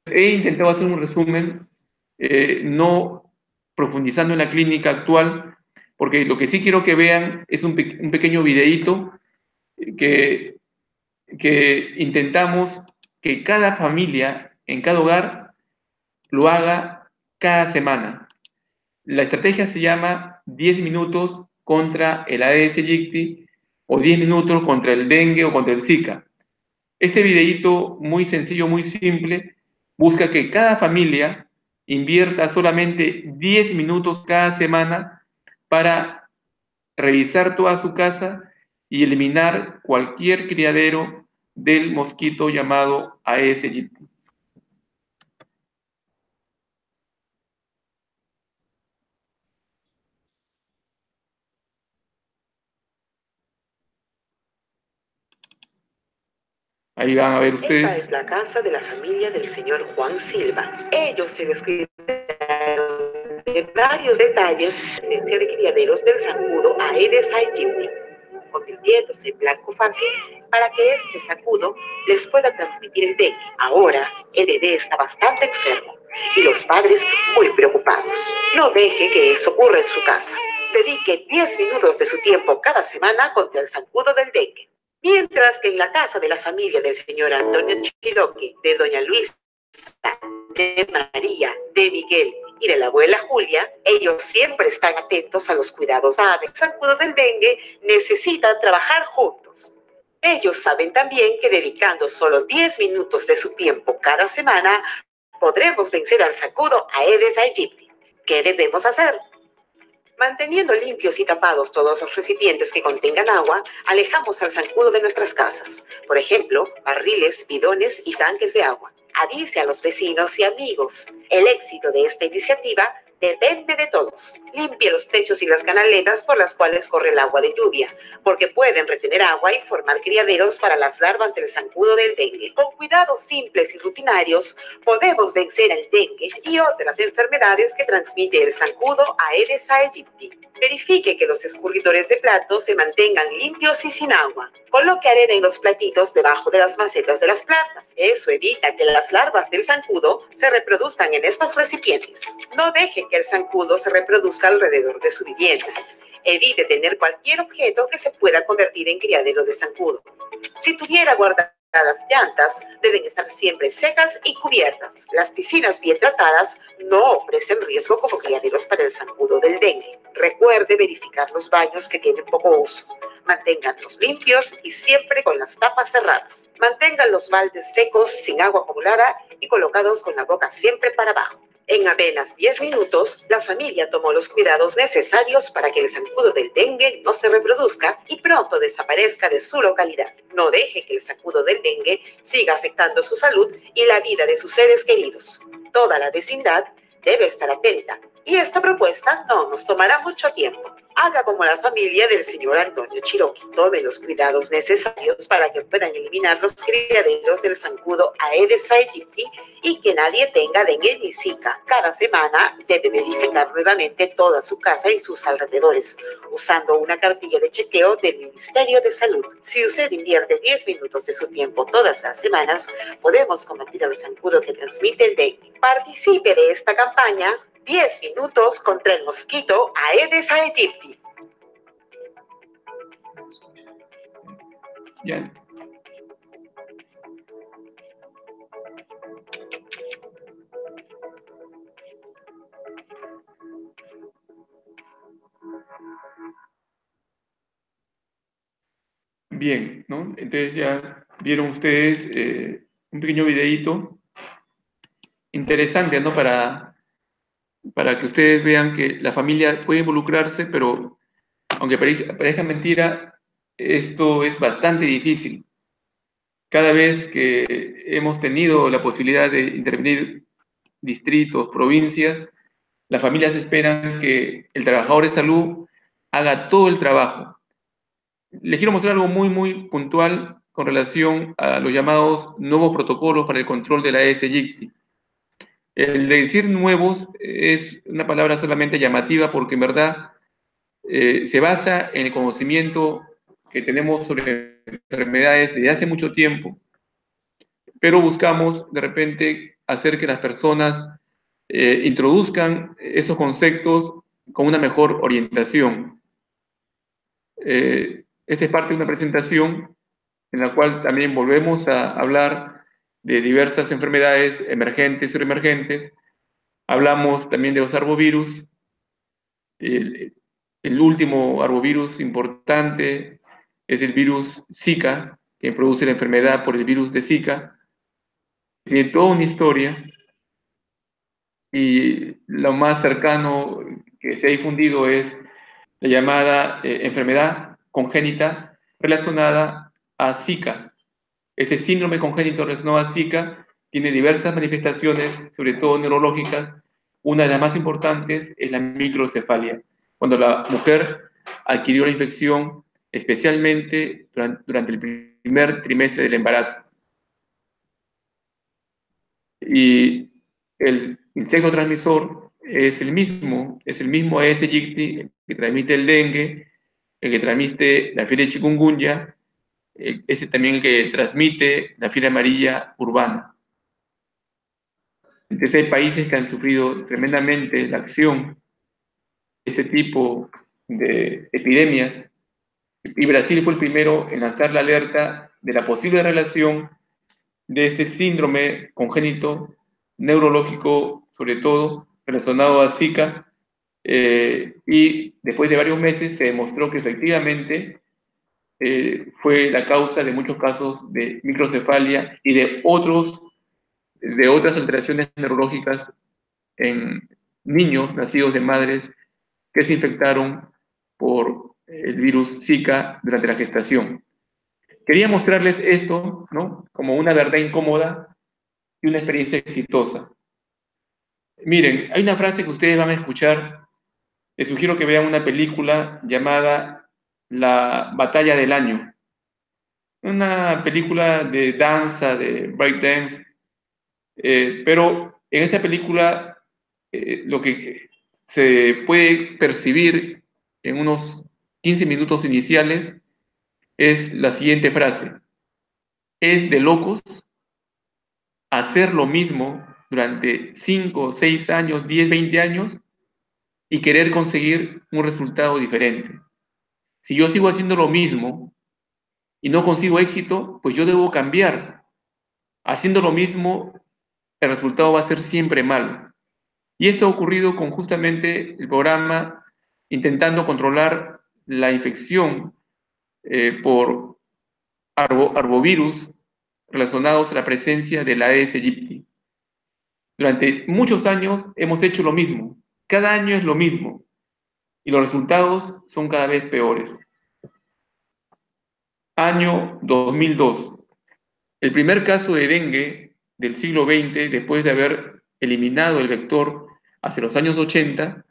He intentado hacer un resumen, no profundizando en la clínica actual, porque lo que sí quiero que vean es un pequeño videíto que, que intentamos que cada familia, en cada hogar, lo haga cada semana. La estrategia se llama 10 minutos contra el Aedes aegypti o 10 minutos contra el dengue o contra el Zika. Este videíto muy sencillo, muy simple, busca que cada familia invierta solamente 10 minutos cada semana para revisar toda su casa y eliminar cualquier criadero del mosquito llamado Aedes aegypti. Ahí van a ver ustedes. Esta es la casa de la familia del señor Juan Silva. Ellos se descuidaron de varios detalles de la de criaderos del zancudo Aedes aegypti, convirtiéndose en blanco fácil para que este zancudo les pueda transmitir el dengue. Ahora, el bebé está bastante enfermo y los padres muy preocupados. No deje que eso ocurra en su casa. Dedique 10 minutos de su tiempo cada semana contra el zancudo del dengue. Mientras que en la casa de la familia del señor Antonio Chiroqui, de doña Luisa, de María, de Miguel y de la abuela Julia, ellos siempre están atentos a los cuidados aves. El zancudo del dengue necesita trabajar juntos. Ellos saben también que dedicando solo 10 minutos de su tiempo cada semana, podremos vencer al zancudo Aedes aegypti. ¿Qué debemos hacer? Manteniendo limpios y tapados todos los recipientes que contengan agua, alejamos al zancudo de nuestras casas. Por ejemplo, barriles, bidones y tanques de agua. Avise a los vecinos y amigos. El éxito de esta iniciativa depende de todos. Limpie los techos y las canaletas por las cuales corre el agua de lluvia, porque pueden retener agua y formar criaderos para las larvas del zancudo del dengue. Con cuidados simples y rutinarios, podemos vencer al dengue y otras enfermedades que transmite el zancudo Aedes aegypti. Verifique que los escurridores de platos se mantengan limpios y sin agua. Coloque arena en los platitos debajo de las macetas de las plantas. Eso evita que las larvas del zancudo se reproduzcan en estos recipientes. No deje que el zancudo se reproduzca alrededor de su vivienda. Evite tener cualquier objeto que se pueda convertir en criadero de zancudo. Si tuviera guardadas llantas, deben estar siempre secas y cubiertas. Las piscinas bien tratadas no ofrecen riesgo como criaderos para el zancudo del dengue. Recuerde verificar los baños que tienen poco uso. Manténganlos limpios y siempre con las tapas cerradas. Mantengan los baldes secos sin agua acumulada y colocados con la boca siempre para abajo. En apenas 10 minutos, la familia tomó los cuidados necesarios para que el zancudo del dengue no se reproduzca y pronto desaparezca de su localidad. No deje que el zancudo del dengue siga afectando su salud y la vida de sus seres queridos. Toda la vecindad debe estar atenta. Y esta propuesta no nos tomará mucho tiempo. Haga como la familia del señor Antonio Chiroqui. Tome los cuidados necesarios para que puedan eliminar los criaderos del zancudo Aedes aegypti y que nadie tenga dengue ni zika. Cada semana debe verificar nuevamente toda su casa y sus alrededores, usando una cartilla de chequeo del Ministerio de Salud. Si usted invierte 10 minutos de su tiempo todas las semanas, podemos combatir al zancudo que transmite el dengue. Participe de esta campaña 10 minutos contra el mosquito Aedes aegypti. Ya. Bien, ¿no? Entonces ya vieron ustedes un pequeño videíto interesante, ¿no? Para que ustedes vean que la familia puede involucrarse, pero aunque parezca mentira, esto es bastante difícil. cada vez que hemos tenido la posibilidad de intervenir distritos, provincias, las familias esperan que el trabajador de salud haga todo el trabajo. Les quiero mostrar algo muy puntual con relación a los llamados nuevos protocolos para el control de la Aedes aegypti. El de decir nuevos es una palabra solamente llamativa porque en verdad se basa en el conocimiento que tenemos sobre enfermedades desde hace mucho tiempo, pero buscamos de repente hacer que las personas introduzcan esos conceptos con una mejor orientación. Esta es parte de una presentación en la cual también volvemos a hablar de diversas enfermedades emergentes y reemergentes. Hablamos también de los arbovirus. El último arbovirus importante es el virus Zika, que produce la enfermedad por el virus de Zika. Tiene toda una historia y lo más cercano que se ha difundido es la llamada enfermedad congénita relacionada a Zika. Este síndrome congénito relacionado a Zika tiene diversas manifestaciones, sobre todo neurológicas. Una de las más importantes es la microcefalia, cuando la mujer adquirió la infección, especialmente durante el primer trimestre del embarazo. Y el insecto transmisor es el mismo Aedes aegypti, que transmite el dengue, el que transmite la fiebre chikungunya, ese también el que transmite la fiebre amarilla urbana. Entonces hay países que han sufrido tremendamente la acción de ese tipo de epidemias, y Brasil fue el primero en lanzar la alerta de la posible relación de este síndrome congénito neurológico, sobre todo relacionado a Zika, y después de varios meses se demostró que efectivamente fue la causa de muchos casos de microcefalia y de otras alteraciones neurológicas en niños nacidos de madres que se infectaron por el virus Zika durante la gestación. Quería mostrarles esto, ¿no?, como una verdad incómoda y una experiencia exitosa. Miren, hay una frase que ustedes van a escuchar. Les sugiero que vean una película llamada La Batalla del Año. Una película de danza, de breakdance, pero en esa película lo que se puede percibir en unos 15 minutos iniciales es la siguiente frase: es de locos hacer lo mismo durante 5, 6 años, 10, 20 años y querer conseguir un resultado diferente. Si yo sigo haciendo lo mismo y no consigo éxito, pues yo debo cambiar. Haciendo lo mismo, el resultado va a ser siempre malo. Y esto ha ocurrido con justamente el programa intentando controlar la infección por arbovirus relacionados a la presencia de la Aedes aegypti. Durante muchos años hemos hecho lo mismo. Cada año es lo mismo. Y los resultados son cada vez peores. Año 2002. El primer caso de dengue del siglo XX, después de haber eliminado el vector hacia los años 80,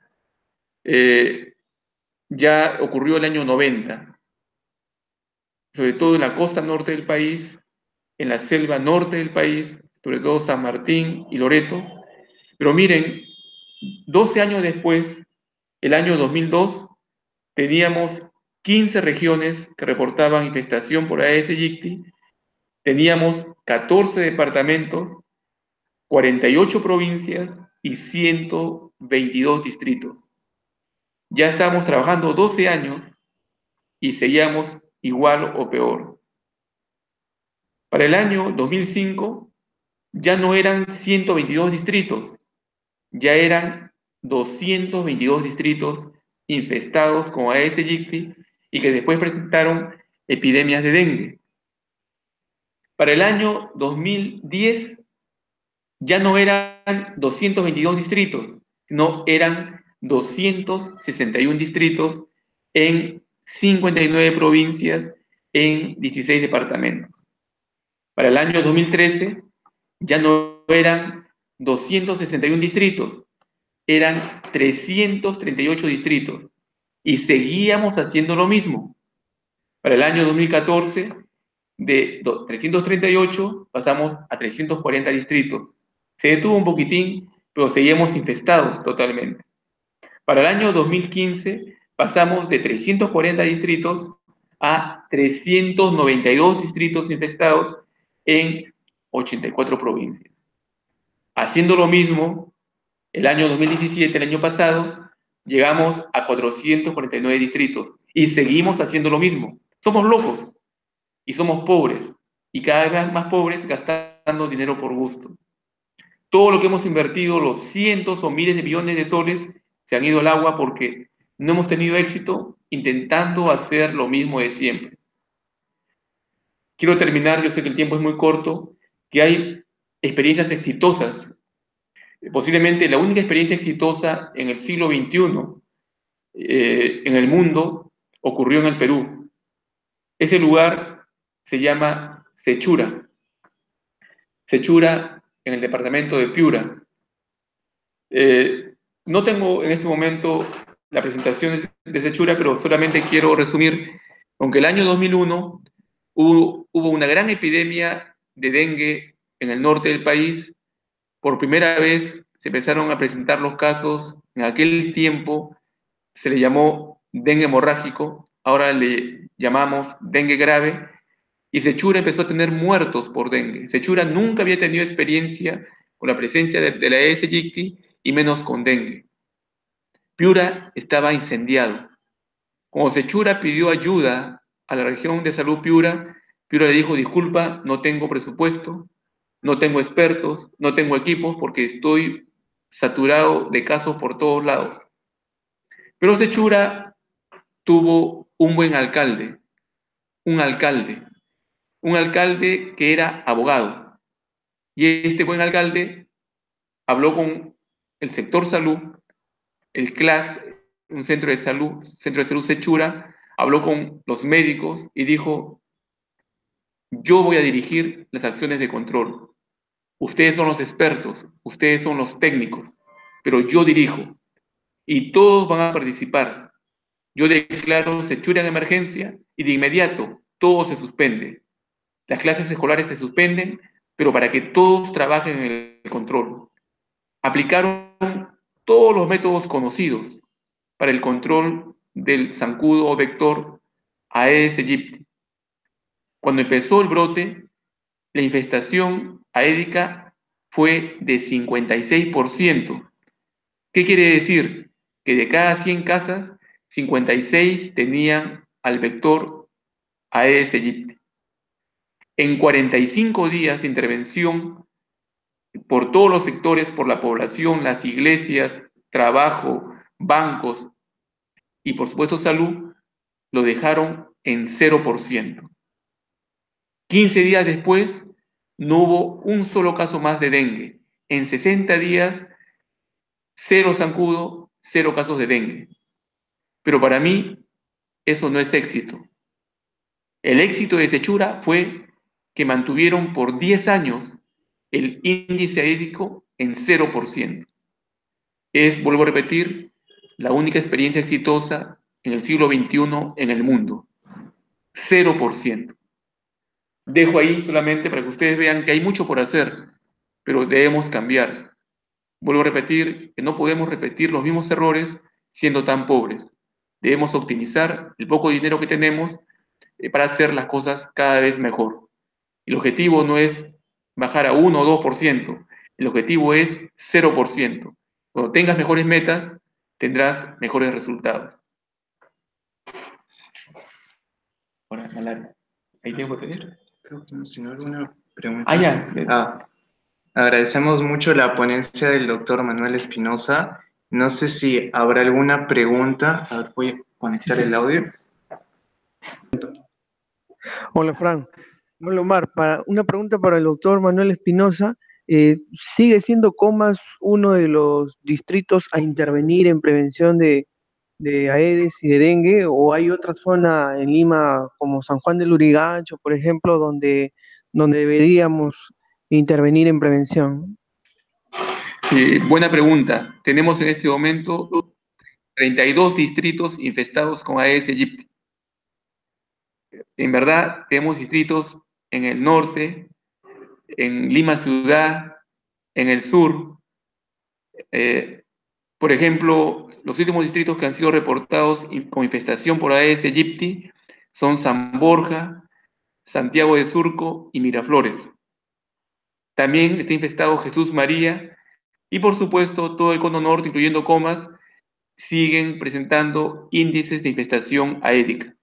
ya ocurrió el año 90, sobre todo en la costa norte del país, en la selva norte del país, sobre todo San Martín y Loreto. Pero miren, 12 años después, el año 2002, teníamos 15 regiones que reportaban infestación por Aedes aegypti, teníamos 14 departamentos, 48 provincias y 122 distritos. Ya estábamos trabajando 12 años y seguíamos igual o peor. Para el año 2005 ya no eran 122 distritos, ya eran 222 distritos infestados con Aedes aegypti y que después presentaron epidemias de dengue. Para el año 2010 ya no eran 222 distritos, sino eran 261 distritos en 59 provincias, en 16 departamentos. Para el año 2013 ya no eran 261 distritos, eran 338 distritos y seguíamos haciendo lo mismo. Para el año 2014, de 338 pasamos a 340 distritos. Se detuvo un poquitín, pero seguíamos infestados totalmente. Para el año 2015 pasamos de 340 distritos a 392 distritos infestados en 84 provincias. Haciendo lo mismo, el año 2017, el año pasado, llegamos a 449 distritos y seguimos haciendo lo mismo. Somos locos y somos pobres y cada vez más pobres gastando dinero por gusto. Todo lo que hemos invertido, los cientos o miles de millones de soles, se han ido al agua porque no hemos tenido éxito intentando hacer lo mismo de siempre. Quiero terminar, yo sé que el tiempo es muy corto, que hay experiencias exitosas. Posiblemente la única experiencia exitosa en el siglo XXI en el mundo ocurrió en el Perú. Ese lugar se llama Sechura. Sechura en el departamento de Piura. No tengo en este momento la presentación de Sechura, pero solamente quiero resumir, aunque el año 2001 hubo una gran epidemia de dengue en el norte del país, por primera vez se empezaron a presentar los casos, en aquel tiempo se le llamó dengue hemorrágico, ahora le llamamos dengue grave, y Sechura empezó a tener muertos por dengue. Sechura nunca había tenido experiencia con la presencia de la Aedes aegypti y menos con dengue. Piura estaba incendiado. Cuando Sechura pidió ayuda a la región de salud Piura, Piura le dijo, disculpa, no tengo presupuesto, no tengo expertos, no tengo equipos porque estoy saturado de casos por todos lados. Pero Sechura tuvo un buen alcalde, un alcalde que era abogado. Y este buen alcalde habló con el sector salud, el CLAS, un centro de salud Sechura, habló con los médicos y dijo, yo voy a dirigir las acciones de control. Ustedes son los expertos, ustedes son los técnicos, pero yo dirijo y todos van a participar. Yo declaro Sechura en emergencia y de inmediato todo se suspende. Las clases escolares se suspenden, pero para que todos trabajen en el control. Aplicaron todos los métodos conocidos para el control del zancudo o vector Aedes aegypti. Cuando empezó el brote, la infestación aédica fue de 56%. ¿Qué quiere decir? Que de cada 100 casas, 56 tenían al vector Aedes aegypti. En 45 días de intervención por todos los sectores, por la población, las iglesias, trabajo, bancos y por supuesto salud, lo dejaron en 0%. 15 días después, no hubo un solo caso más de dengue. En 60 días, 0 zancudo, 0 casos de dengue. Pero para mí, eso no es éxito. El éxito de Sechura fue que mantuvieron por 10 años el índice aédico en 0%. Es, vuelvo a repetir, la única experiencia exitosa en el siglo XXI en el mundo. 0%. Dejo ahí solamente para que ustedes vean que hay mucho por hacer, pero debemos cambiar. Vuelvo a repetir que no podemos repetir los mismos errores siendo tan pobres. Debemos optimizar el poco dinero que tenemos para hacer las cosas cada vez mejor. El objetivo no es bajar a 1 o 2%, el objetivo es 0%. Cuando tengas mejores metas, tendrás mejores resultados. Ahora, Malar, ¿hay tiempo de tener? Creo que no, si no alguna pregunta. Ah, ya. Agradecemos mucho la ponencia del doctor Manuel Espinosa. No sé si habrá alguna pregunta. A ver, voy a conectar el audio. Hola, Fran. Hola, Omar. Una pregunta para el doctor Manuel Espinosa. ¿Sigue siendo Comas uno de los distritos a intervenir en prevención de Aedes y de dengue? ¿O hay otra zona en Lima, como San Juan del Lurigancho, por ejemplo, donde donde deberíamos intervenir en prevención? Sí, buena pregunta. Tenemos en este momento 32 distritos infestados con Aedes aegypti. En verdad, tenemos distritos en el norte, en Lima ciudad, en el sur. Por ejemplo, los últimos distritos que han sido reportados con infestación por Aedes aegypti son San Borja, Santiago de Surco y Miraflores. También está infestado Jesús María y, por supuesto, todo el cono norte, incluyendo Comas, siguen presentando índices de infestación aédica.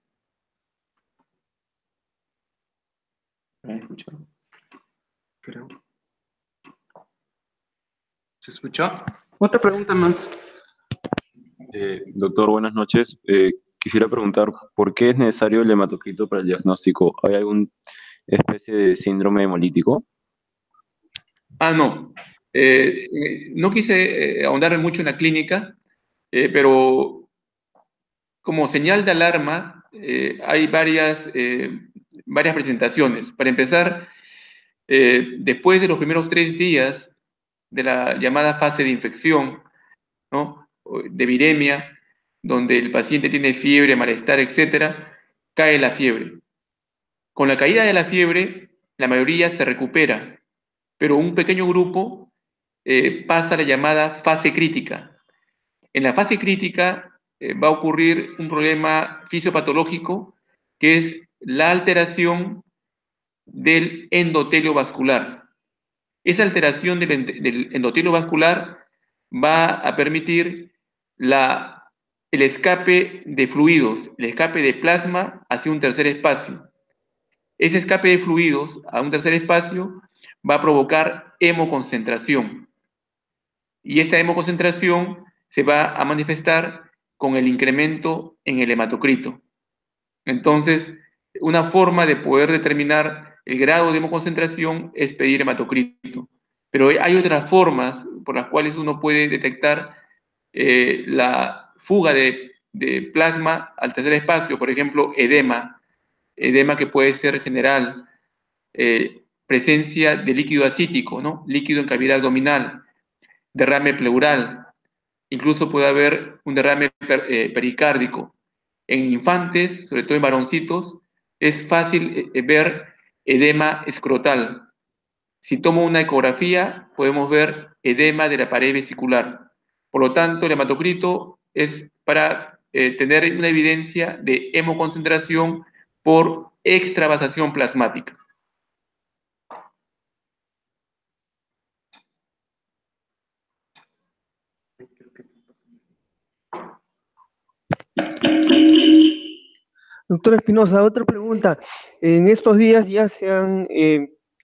¿Se escuchó? Otra pregunta más. Doctor, buenas noches. Quisiera preguntar, ¿por qué es necesario el hematocrito para el diagnóstico? ¿Hay alguna especie de síndrome hemolítico? No. No quise ahondar mucho en la clínica, pero como señal de alarma hay varias presentaciones. Para empezar, después de los primeros 3 días de la llamada fase de infección, ¿no?, de viremia, donde el paciente tiene fiebre, malestar, etcétera, cae la fiebre. Con la caída de la fiebre, la mayoría se recupera, pero un pequeño grupo pasa a la llamada fase crítica. En la fase crítica va a ocurrir un problema fisiopatológico, que es la alteración del endotelio vascular. Esa alteración del endotelio vascular va a permitir el escape de fluidos, el escape de plasma hacia un tercer espacio. Ese escape de fluidos a un tercer espacio va a provocar hemoconcentración. Y esta hemoconcentración se va a manifestar con el incremento en el hematocrito. Entonces, una forma de poder determinar el grado de hemoconcentración es pedir hematocrito. Pero hay otras formas por las cuales uno puede detectar la fuga de plasma al tercer espacio, por ejemplo, edema que puede ser general, presencia de líquido acítico, ¿no?, líquido en cavidad abdominal, derrame pleural, incluso puede haber un derrame pericárdico. En infantes, sobre todo en varoncitos, es fácil ver edema escrotal. Si tomo una ecografía, podemos ver edema de la pared vesicular. Por lo tanto, el hematocrito es para tener una evidencia de hemoconcentración por extravasación plasmática. Doctor Espinosa, otra pregunta. En estos días ya se han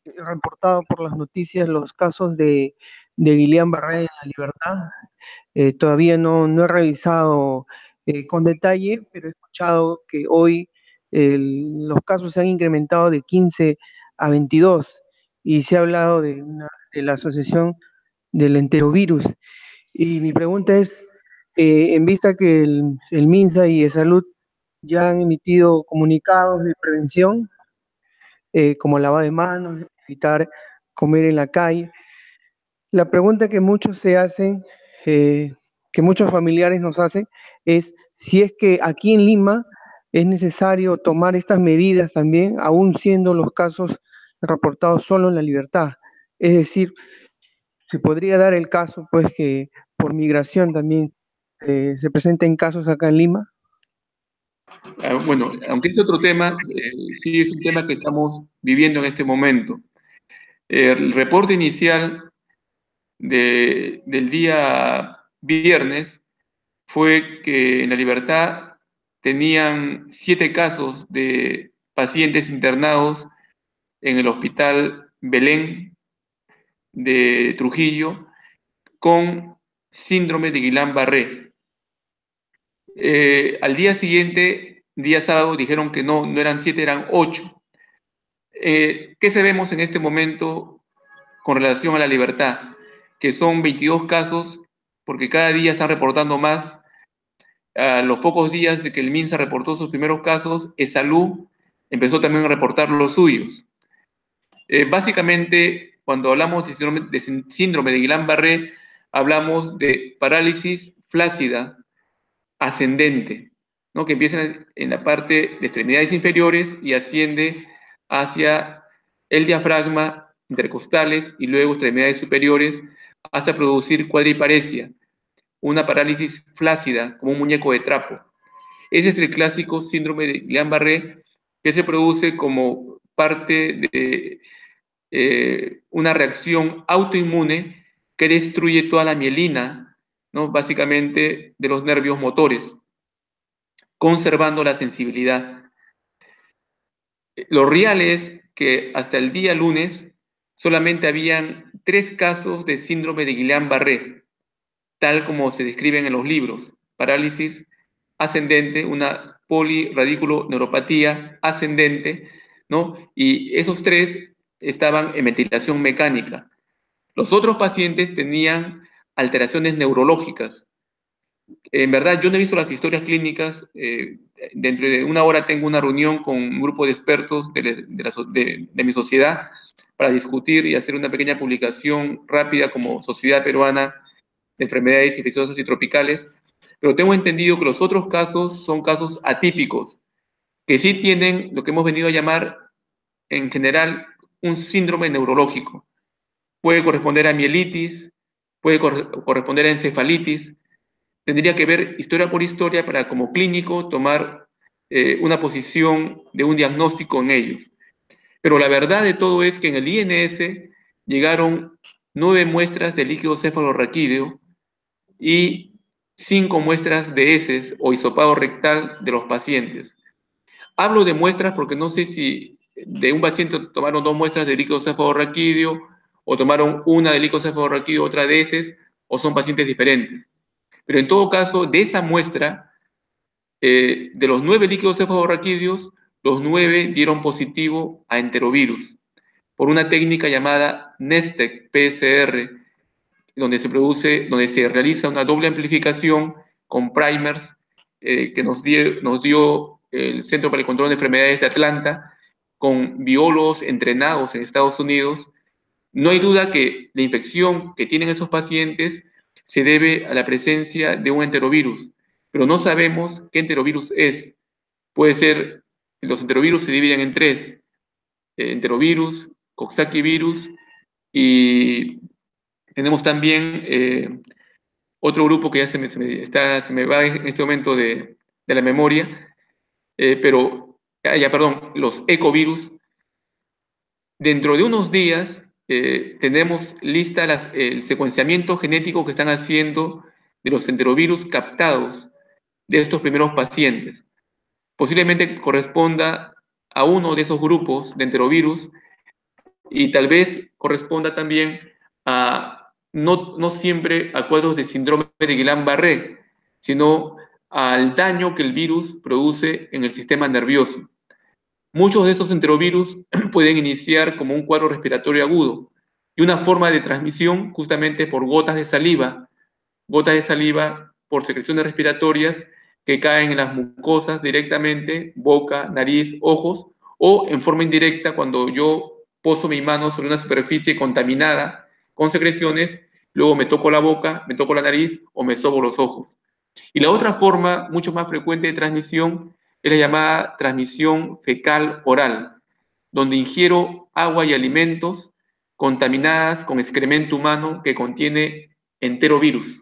reportado por las noticias los casos de Guillain-Barré en la Libertad. Todavía no he revisado con detalle, pero he escuchado que hoy los casos se han incrementado de 15 a 22 y se ha hablado de la asociación del enterovirus. Y mi pregunta es, en vista que el MINSA y de Salud ya han emitido comunicados de prevención, como lavado de manos, evitar comer en la calle, la pregunta que muchos se hacen, que muchos familiares nos hacen, es si es que aquí en Lima es necesario tomar estas medidas también, aún siendo los casos reportados solo en La Libertad. Es decir, se podría dar el caso, pues, que por migración también se presenten casos acá en Lima. Bueno, aunque es otro tema, sí es un tema que estamos viviendo en este momento. El reporte inicial del día viernes fue que en La Libertad tenían 7 casos de pacientes internados en el Hospital Belén de Trujillo con síndrome de Guillain-Barré. Al día siguiente, día sábado, dijeron que no eran 7, eran 8. ¿Qué sabemos en este momento con relación a La Libertad? Que son 22 casos, porque cada día están reportando más. A los pocos días de que el MINSA reportó sus primeros casos, Salud empezó también a reportar los suyos. Básicamente, cuando hablamos de síndrome de Guillain-Barré, hablamos de parálisis flácida ascendente, ¿no? Que empieza en la parte de extremidades inferiores y asciende hacia el diafragma, intercostales y luego extremidades superiores hasta producir cuadriparesia, una parálisis flácida como un muñeco de trapo. Ese es el clásico síndrome de Guillain-Barré que se produce como parte de una reacción autoinmune que destruye toda la mielina, ¿no? Básicamente de los nervios motores, conservando la sensibilidad. Lo real es que hasta el día lunes solamente habían 3 casos de síndrome de Guillain-Barré, tal como se describen en los libros: parálisis ascendente, una poliradiculoneuropatía ascendente, ¿no? Y esos 3 estaban en ventilación mecánica. Los otros pacientes tenían alteraciones neurológicas. En verdad, yo no he visto las historias clínicas. Dentro de una hora tengo una reunión con un grupo de expertos de mi sociedad para discutir y hacer una pequeña publicación rápida como Sociedad Peruana de Enfermedades Infecciosas y Tropicales. Pero tengo entendido que los otros casos son casos atípicos, que sí tienen lo que hemos venido a llamar en general un síndrome neurológico. Puede corresponder a mielitis, puede corresponder a encefalitis. Tendría que ver historia por historia para, como clínico, tomar una posición de un diagnóstico en ellos. Pero la verdad de todo es que en el INS llegaron 9 muestras de líquido cefalorraquídeo y 5 muestras de heces o hisopado rectal de los pacientes. Hablo de muestras porque no sé si de un paciente tomaron 2 muestras de líquido cefalorraquídeo o tomaron una de líquido cefalorraquídeo, otra de heces, o son pacientes diferentes. Pero en todo caso, de esa muestra, de los 9 líquidos cefalorraquídeos, los 9 dieron positivo a enterovirus por una técnica llamada Nestec PCR, donde se realiza una doble amplificación con primers que nos dio el Centro para el Control de Enfermedades de Atlanta, con biólogos entrenados en Estados Unidos. No hay duda que la infección que tienen esos pacientes se debe a la presencia de un enterovirus, pero no sabemos qué enterovirus es. Puede ser, los enterovirus se dividen en 3: enterovirus, Coxsackie virus, y tenemos también otro grupo que ya se me va en este momento de la memoria, los ecovirus. Dentro de unos días tenemos lista el secuenciamiento genético que están haciendo de los enterovirus captados de estos primeros pacientes. Posiblemente corresponda a uno de esos grupos de enterovirus y tal vez corresponda también a no siempre a cuadros de síndrome de Guillain-Barré, sino al daño que el virus produce en el sistema nervioso. Muchos de estos enterovirus pueden iniciar como un cuadro respiratorio agudo y una forma de transmisión justamente por gotas de saliva por secreciones respiratorias que caen en las mucosas directamente, boca, nariz, ojos, o en forma indirecta cuando yo poso mi mano sobre una superficie contaminada con secreciones, luego me toco la boca, me toco la nariz o me sobo los ojos. Y la otra forma mucho más frecuente de transmisión es la llamada transmisión fecal oral, donde ingiero agua y alimentos contaminadas con excremento humano que contiene enterovirus.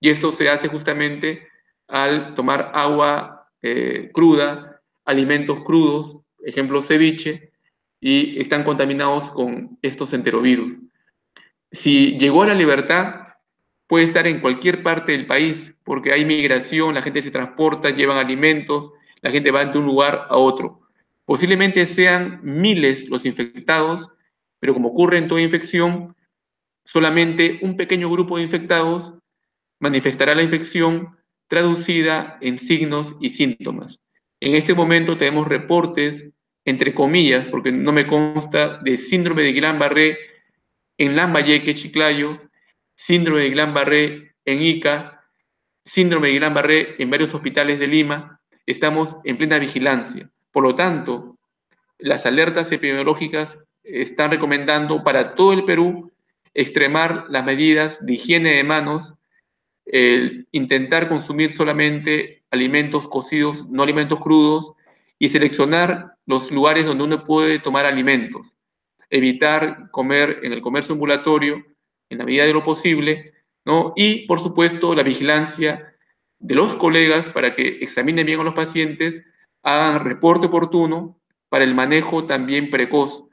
Y esto se hace justamente al tomar agua cruda, alimentos crudos, ejemplo ceviche, y están contaminados con estos enterovirus. Si llegó a la libertad, puede estar en cualquier parte del país, porque hay migración, la gente se transporta, llevan alimentos, la gente va de un lugar a otro. Posiblemente sean miles los infectados, pero como ocurre en toda infección, solamente un pequeño grupo de infectados manifestará la infección traducida en signos y síntomas. En este momento tenemos reportes, entre comillas, porque no me consta, de síndrome de Guillain-Barré en Lambayeque, Chiclayo, síndrome de Guillain-Barré en Ica, síndrome de Guillain-Barré en varios hospitales de Lima. Estamos en plena vigilancia. Por lo tanto, las alertas epidemiológicas están recomendando para todo el Perú extremar las medidas de higiene de manos, intentar consumir solamente alimentos cocidos, no alimentos crudos, y seleccionar los lugares donde uno puede tomar alimentos. Evitar comer en el comercio ambulatorio en la medida de lo posible, ¿no? Y, por supuesto, la vigilancia de los colegas para que examinen bien a los pacientes, hagan reporte oportuno para el manejo también precoz.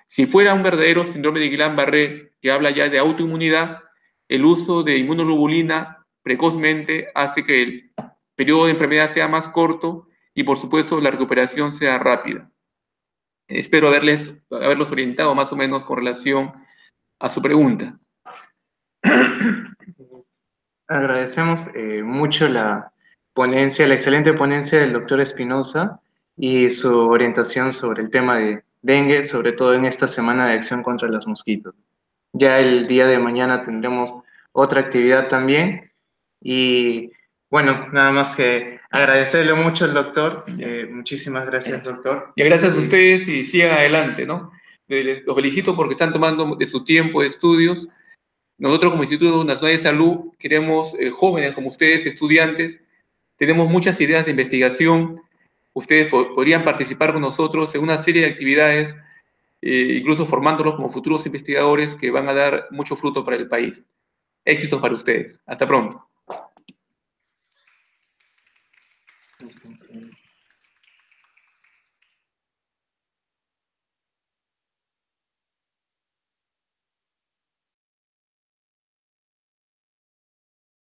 Si fuera un verdadero síndrome de Guillain-Barré, que habla ya de autoinmunidad, el uso de inmunoglobulina precozmente hace que el periodo de enfermedad sea más corto y, por supuesto, la recuperación sea rápida. Espero haberlos orientado más o menos con relación a su pregunta. Agradecemos mucho la ponencia, la excelente ponencia del doctor Espinosa y su orientación sobre el tema de dengue, sobre todo en esta semana de acción contra los mosquitos. Ya el día de mañana tendremos otra actividad también y bueno, nada más que agradecerle mucho al doctor. Muchísimas gracias, doctor. Y gracias a ustedes y sigan adelante, ¿no? Los felicito porque están tomando de su tiempo de estudios. Nosotros como Instituto Nacional de Salud queremos jóvenes como ustedes, estudiantes, tenemos muchas ideas de investigación. Ustedes podrían participar con nosotros en una serie de actividades, incluso formándolos como futuros investigadores que van a dar mucho fruto para el país. Éxitos para ustedes. Hasta pronto.